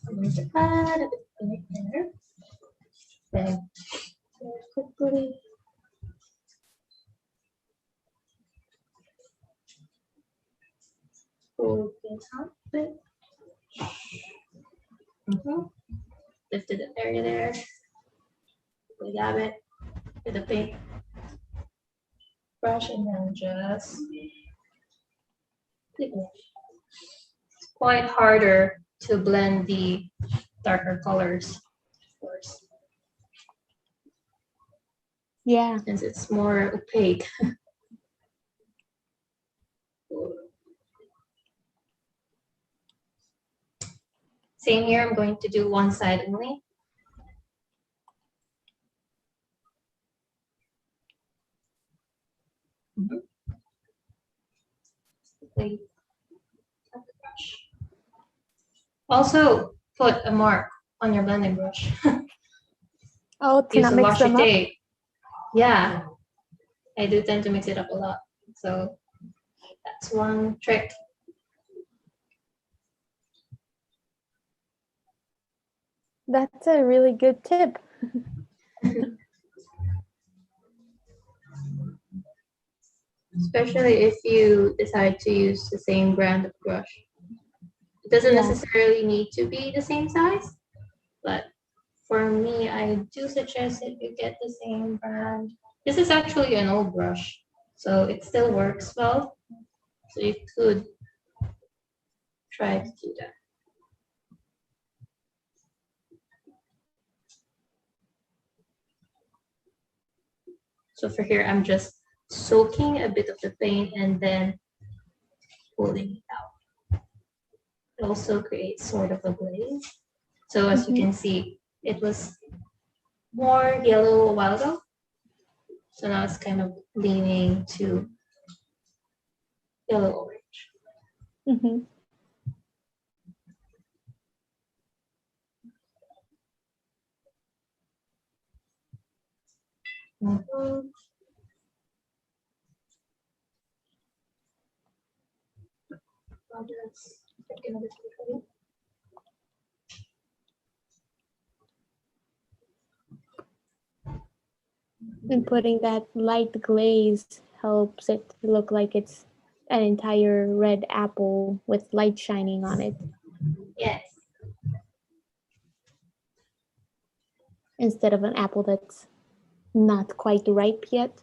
[SPEAKER 2] I'm going to add a bit of paint there. Then quickly pull this out a bit. Lifted the area there. We dab it with the paint brush and then just it's quite harder to blend the darker colors, of course.
[SPEAKER 1] Yeah.
[SPEAKER 2] Since it's more opaque. Same here, I'm going to do one side only. Also, put a mark on your blending brush.
[SPEAKER 1] Oh, to
[SPEAKER 2] Use
[SPEAKER 1] not
[SPEAKER 2] a
[SPEAKER 1] mix
[SPEAKER 2] washi
[SPEAKER 1] them up?
[SPEAKER 2] tape. Yeah, I do tend to mix it up a lot. So that's one trick.
[SPEAKER 1] That's a really good tip.
[SPEAKER 2] Especially if you decide to use the same brand of brush. It doesn't necessarily need to be the same size, but for me, I do suggest that you get the same brand. This is actually an old brush, so it still works well. So you could try to do that. So for here, I'm just soaking a bit of the paint and then pulling it out. It also creates sort of a glaze. So as you can see, it was more yellow a while ago. So now it's kind of leaning to yellow orange.
[SPEAKER 1] And putting that light glaze helps it look like it's an entire red apple with light shining on it.
[SPEAKER 2] Yes.
[SPEAKER 1] instead of an apple that's not quite ripe yet.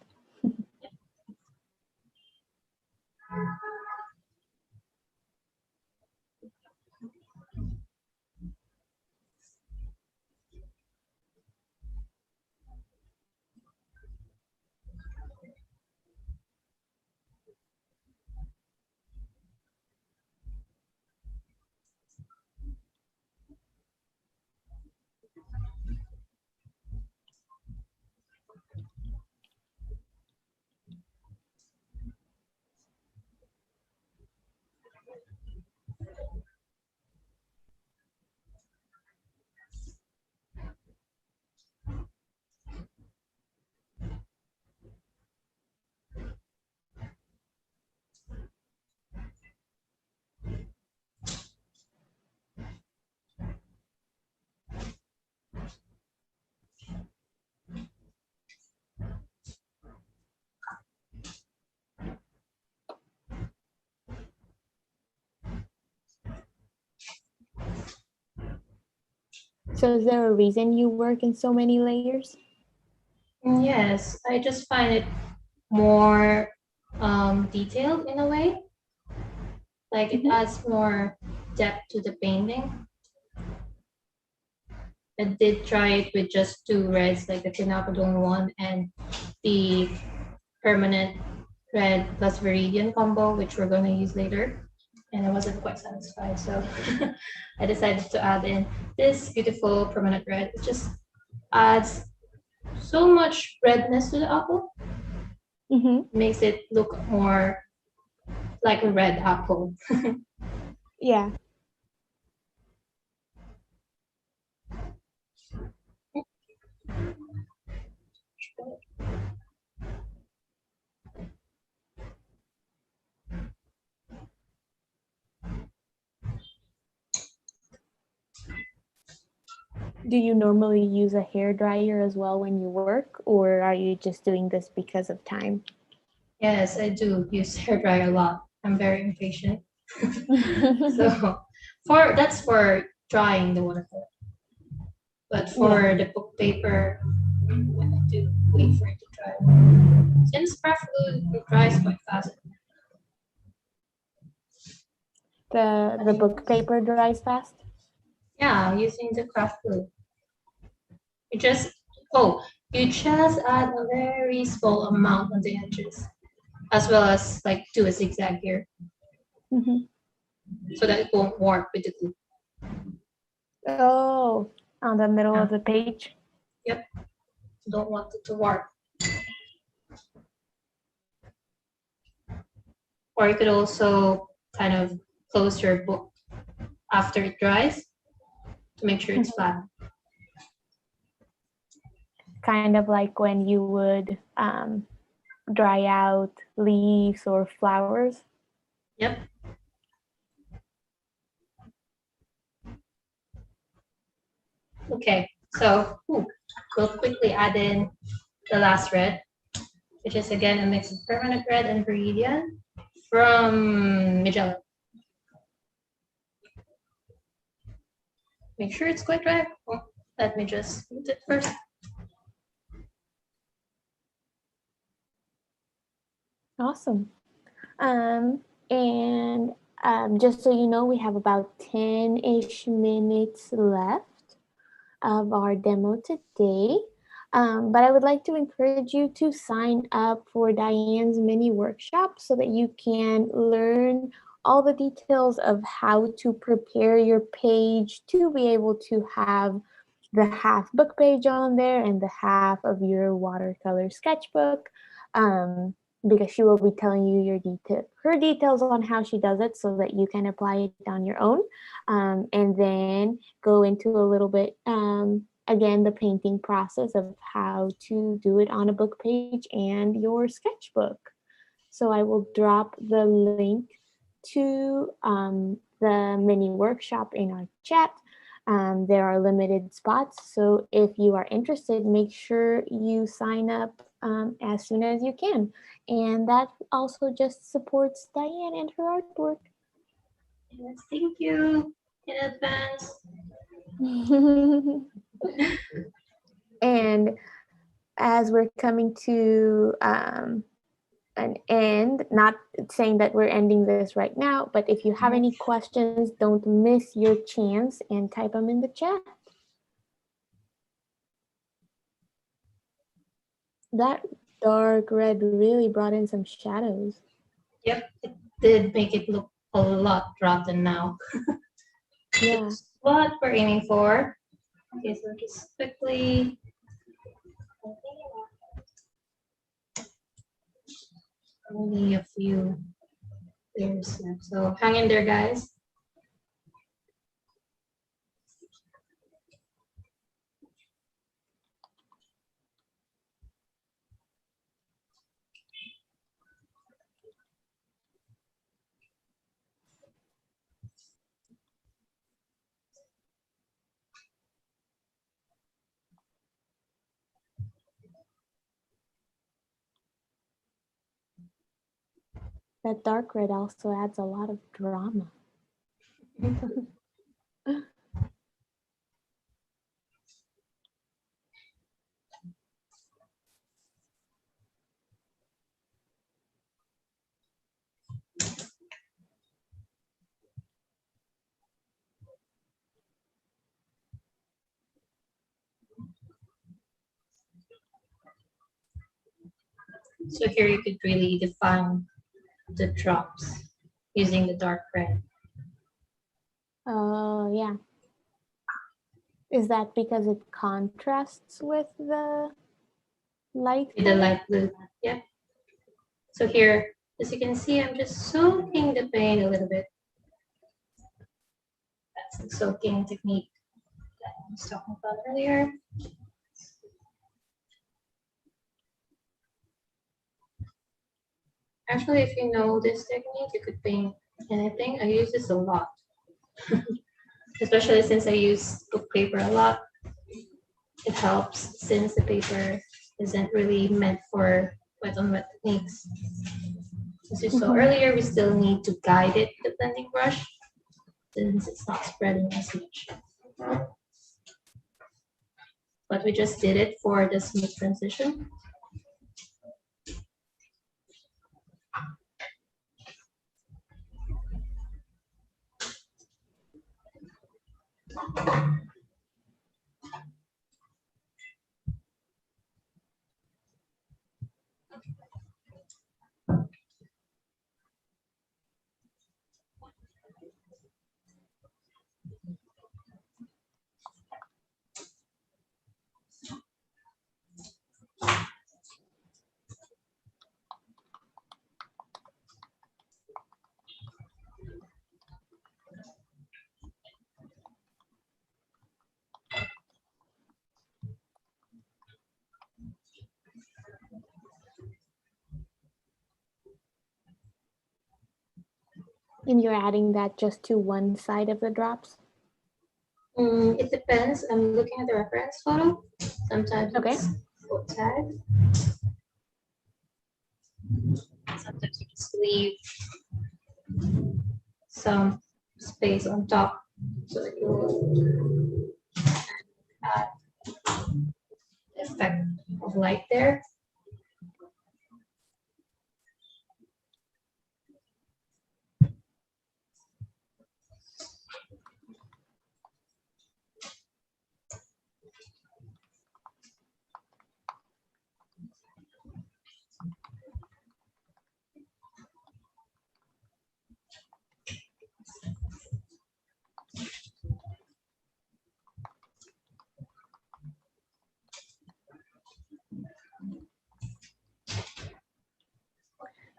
[SPEAKER 1] So is there a reason you work in so many layers?
[SPEAKER 2] Yes, I just find it more detailed in a way. Like it adds more depth to the painting. I did try it with just two reds, like the quinacridone one and the permanent red plus viridian combo, which we're going to use later. And I wasn't quite satisfied, so I decided to add in this beautiful permanent red. It just adds so much redness to the apple. Makes it look more like a red apple.
[SPEAKER 1] Yeah. Do you normally use a hair dryer as well when you work, or are you just doing this because of time?
[SPEAKER 2] Yes, I do use hairdryer a lot. I'm very impatient. So that's for drying the watercolor. But for the book paper, I have to wait for it to dry. Since craft glue it dries quite fast.
[SPEAKER 1] The book paper dries fast?
[SPEAKER 2] Yeah, using the craft glue. You just you just add a very small amount on the edges, as well as like do a zigzag here, so that it won't warp with the glue.
[SPEAKER 1] Oh, on the middle of the page?
[SPEAKER 2] Yep. Don't want it to warp. Or you could also kind of close your book after it dries to make sure it's flat.
[SPEAKER 1] Kind of like when you would dry out leaves or flowers.
[SPEAKER 2] Yep. Okay, so we'll quickly add in the last red, which is again a mix of permanent red and viridian from Magellan. Make sure it's quite dry. Oh, let me just mute it first.
[SPEAKER 1] Awesome. And just so you know, we have about 10-ish minutes left of our demo today. But I would like to encourage you to sign up for Dianne's mini workshop so that you can learn all the details of how to prepare your page to be able to have the half book page on there and the half of your watercolor sketchbook. Because she will be telling you her details on how she does it so that you can apply it on your own. And then go into a little bit again, the painting process of how to do it on a book page and your sketchbook. So I will drop the link to the mini workshop in our chat. There are limited spots, so if you are interested, make sure you sign up as soon as you can. And that also just supports Dianne and her artwork.
[SPEAKER 2] Yes, thank you in advance.
[SPEAKER 1] And as we're coming to an end, not saying that we're ending this right now, but if you have any questions, don't miss your chance and type them in the chat. That dark red really brought in some shadows.
[SPEAKER 2] Yep, it did make it look a lot rotten now.
[SPEAKER 1] Yeah.
[SPEAKER 2] It's what we're aiming for. Okay, so just quickly. Only a few layers left. So hang in there, guys.
[SPEAKER 1] That dark red also adds a lot of drama.
[SPEAKER 2] So here you could really define the drops using the dark red.
[SPEAKER 1] Oh, yeah. Is that because it contrasts with the light?
[SPEAKER 2] With the light blue. Yep. So here, as you can see, I'm just soaking the paint a little bit. That's the soaking technique that I was talking about earlier. Actually, if you know this technique, you could paint anything. I use this a lot, especially since I use book paper a lot. It helps since the paper isn't really meant for wet on wet techniques. As you saw earlier, we still need to guide it with the blending brush since it's not spreading as much. But we just did it for the smooth transition.
[SPEAKER 1] And you're adding that just to one side of the drops?
[SPEAKER 2] It depends. I'm looking at the reference photo. Sometimes it's both sides. Sometimes you just leave some space on top so that you add the effect of light there.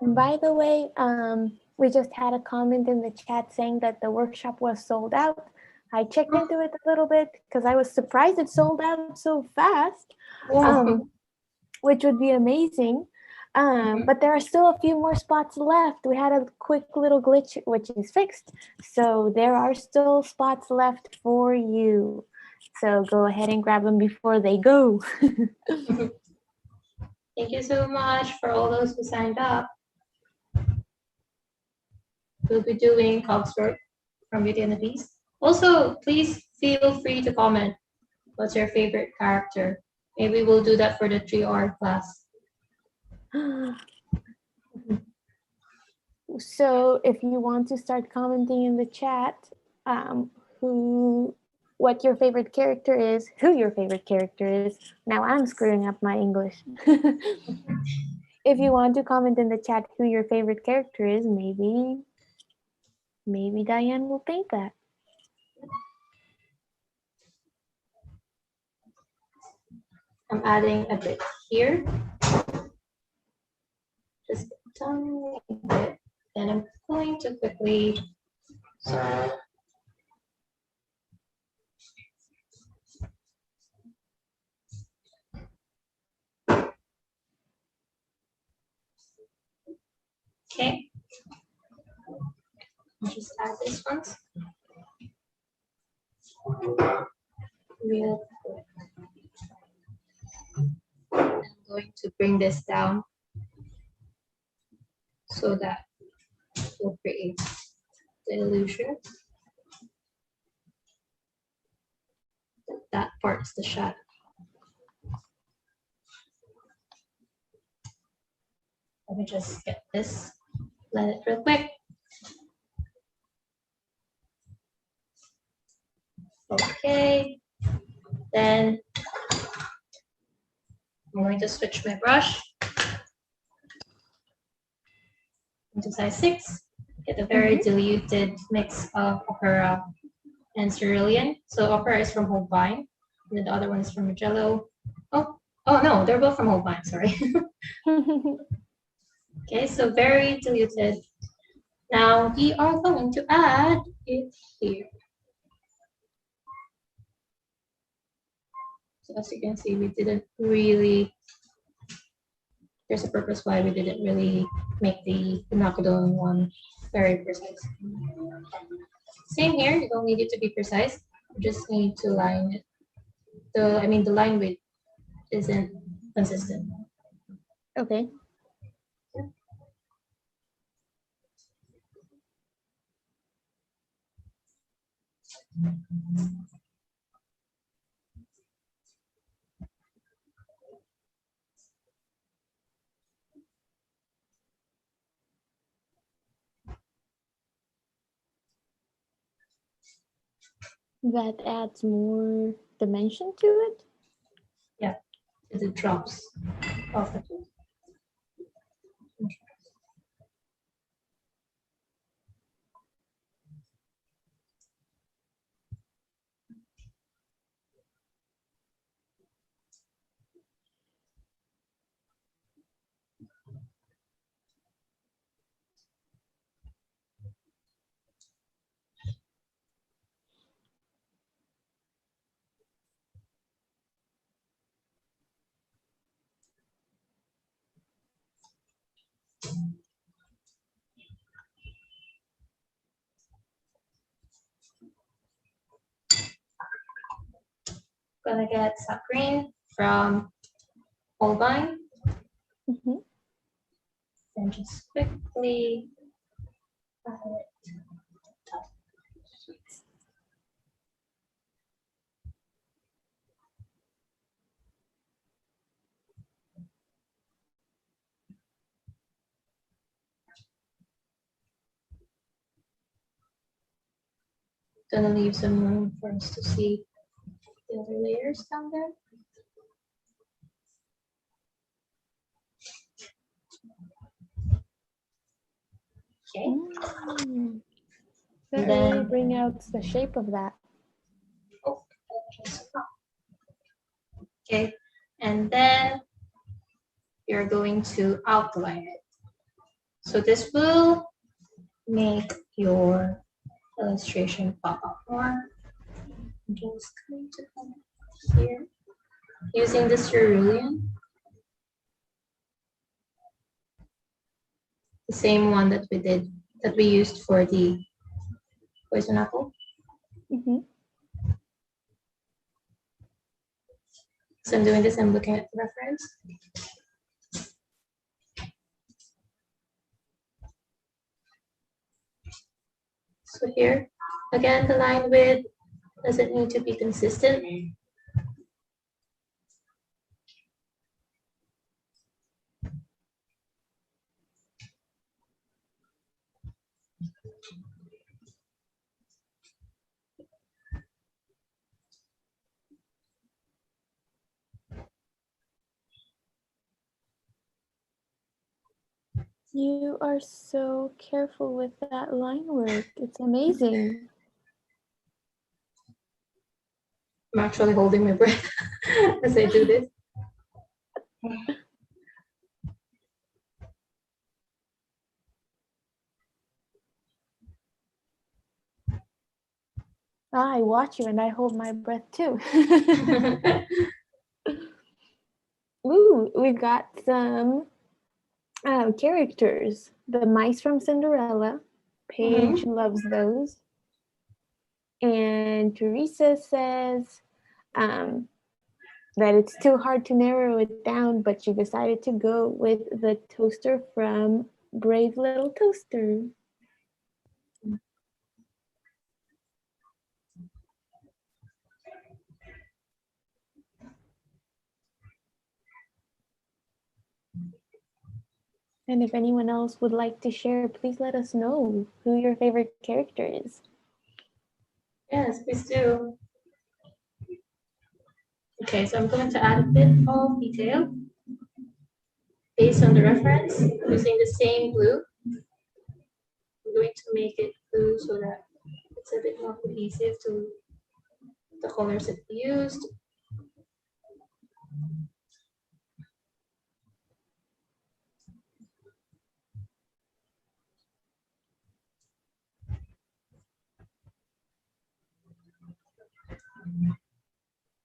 [SPEAKER 1] By the way, we just had a comment in the chat saying that the workshop was sold out. I checked into it a little bit because I was surprised it sold out so fast, which would be amazing. But there are still a few more spots left. We had a quick little glitch, which is fixed. So there are still spots left for you. So go ahead and grab them before they go.
[SPEAKER 2] Thank you so much for all those who signed up. We'll be doing Cogsworth from Beauty and the Beast. Also, please feel free to comment what's your favorite character Maybe we'll do that for the 3-hour class.
[SPEAKER 1] So if you want to start commenting in the chat, what your favorite character is, who your favorite character is. Now I'm screwing up my English. If you want to comment in the chat who your favorite character is, maybe Dianne will paint that.
[SPEAKER 2] I'm adding a bit here. Just a tiny bit. And I'm going to quickly. Okay. I'll just add this once. Real quick. I'm going to bring this down so that will create the illusion. That part's the shadow. Let me just get this, let it real quick. Okay, then I'm going to switch my brush into size 6, get a very diluted mix of Ochre and cerulean. So Ochre is from Holbein, and then the other one is from Mugello. Oh no, they're both from Holbein, sorry. Okay, so very diluted. Now we are going to add it here. So as you can see, we didn't really, there's a purpose why we didn't really make the Nakadon one very precise. Same here, you don't need it to be precise. You just need to line it. The line width isn't consistent.
[SPEAKER 1] Okay. That adds more dimension to it?
[SPEAKER 2] Yeah, it drops off the tool. Gonna get some green from Holbein. And just quickly add it. Gonna leave some room for us to see the other layers down there. Okay.
[SPEAKER 1] That really bring out the shape of that.
[SPEAKER 2] Oh, okay, and then you're going to outline it. So this will make your illustration pop up more. I'm just going to come here using the cerulean, the same one that we used for the poison apple. So I'm doing this, I'm looking at the reference. So here, again, the line width doesn't need to be consistent.
[SPEAKER 1] You are so careful with that line work. It's amazing.
[SPEAKER 2] I'm actually holding my breath as I do this.
[SPEAKER 1] I watch you and I hold my breath too. Ooh, we got some characters. The mice from Cinderella. Paige loves those. And Teresa says that it's too hard to narrow it down, but she decided to go with the toaster from Brave Little Toaster. And if anyone else would like to share, please let us know who your favorite character is.
[SPEAKER 2] Yes, please do. Okay, so I'm going to add a bit of detail based on the reference using the same blue. I'm going to make it blue so that it's a bit more cohesive to the colors that we used.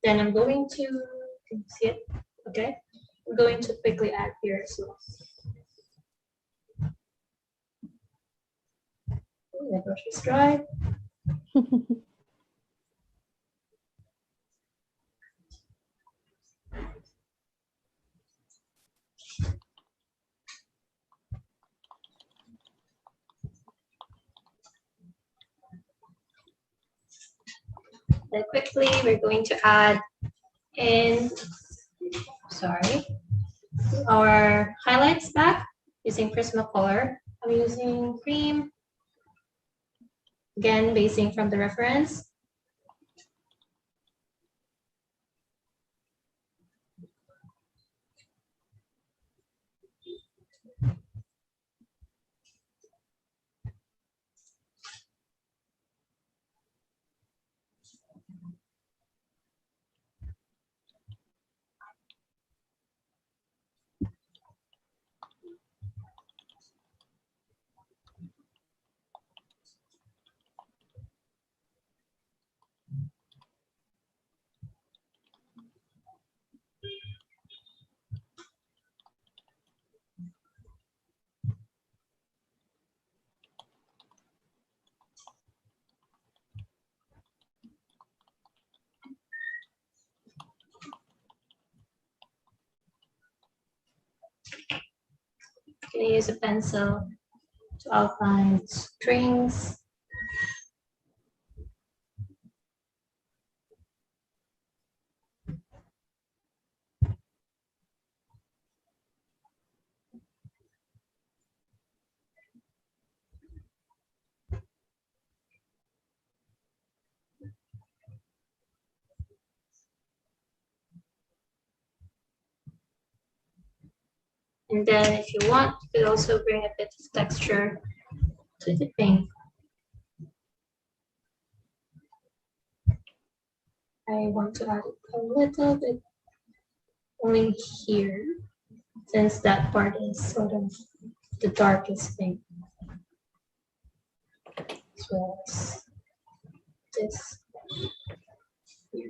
[SPEAKER 2] Then I'm going to, can you see it? Okay. I'm going to quickly add here as well. My brush is dry. Then quickly we're going to add in, our highlights back using Prismacolor. I'm using cream, again basing from the reference. I'm going to use a pencil to outline strings. And then if you want, you could also bring a bit of texture to the paint. I want to add a little bit only here, since that part is sort of the darkest thing. As well as this here.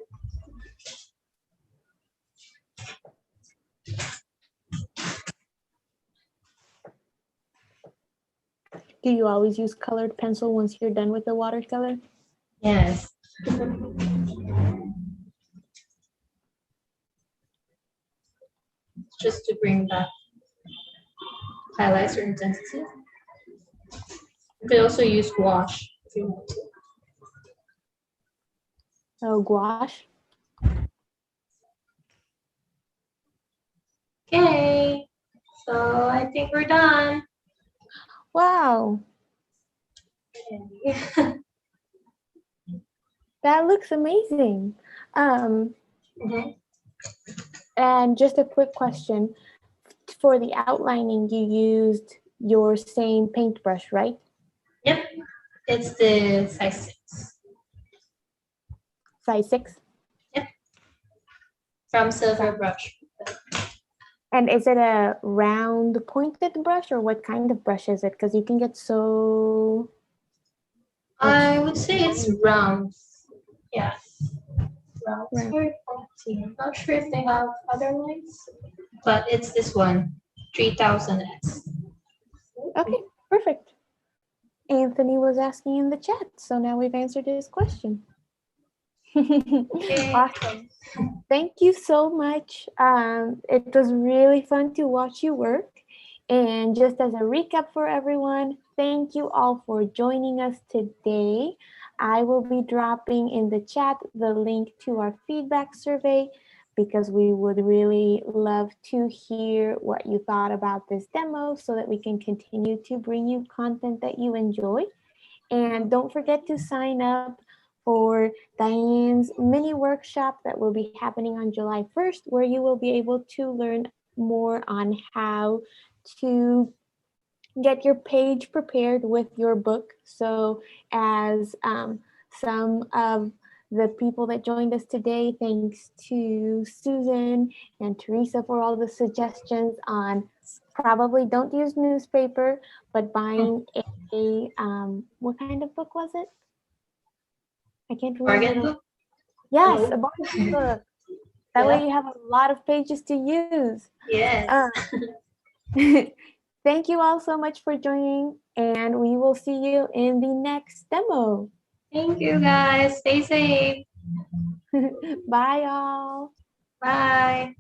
[SPEAKER 1] Do you always use colored pencil once you're done with the watercolor?
[SPEAKER 2] Yes. Just to bring back highlights or intensity. You could also use gouache if you want to.
[SPEAKER 1] Oh, gouache.
[SPEAKER 2] Okay, so I think we're done.
[SPEAKER 1] Wow. That looks amazing.
[SPEAKER 2] Mhm.
[SPEAKER 1] And just a quick question. For the outlining, you used your same paintbrush, right?
[SPEAKER 2] Yep, it's the size 6.
[SPEAKER 1] Size 6?
[SPEAKER 2] Yep, from
[SPEAKER 1] Si-
[SPEAKER 2] Silver Brush.
[SPEAKER 1] And is it a round pointed brush or what kind of brush is it? Because you can get so much
[SPEAKER 2] I would say it's round. Yeah, round. It's
[SPEAKER 1] round.
[SPEAKER 2] very pointy. I'm not sure if they have other lines, but it's this one, 3000X.
[SPEAKER 1] Okay, perfect. Anthony was asking in the chat, so now we've answered his question.
[SPEAKER 2] Okay.
[SPEAKER 1] Awesome. Thank you so much. It was really fun to watch you work. And just as a recap for everyone, thank you all for joining us today. I will be dropping in the chat the link to our feedback survey because we would really love to hear what you thought about this demo so that we can continue to bring you content that you enjoy. And don't forget to sign up for Diane's mini workshop that will be happening on July 1st, where you will be able to learn more on how to get your page prepared with your book. So as some of the people that joined us today, thanks to Susan and Teresa for all the suggestions on probably don't use newspaper, but buying a what kind of book was it? I can't remember.
[SPEAKER 2] Bargain book?
[SPEAKER 1] Yes,
[SPEAKER 2] No.
[SPEAKER 1] a bargain book. That way
[SPEAKER 2] Yeah.
[SPEAKER 1] you have a lot of pages to use.
[SPEAKER 2] Yes.
[SPEAKER 1] Thank you all so much for joining, and we will see you in the next demo.
[SPEAKER 2] Thank you, guys. Stay safe.
[SPEAKER 1] Bye, all.
[SPEAKER 2] Bye.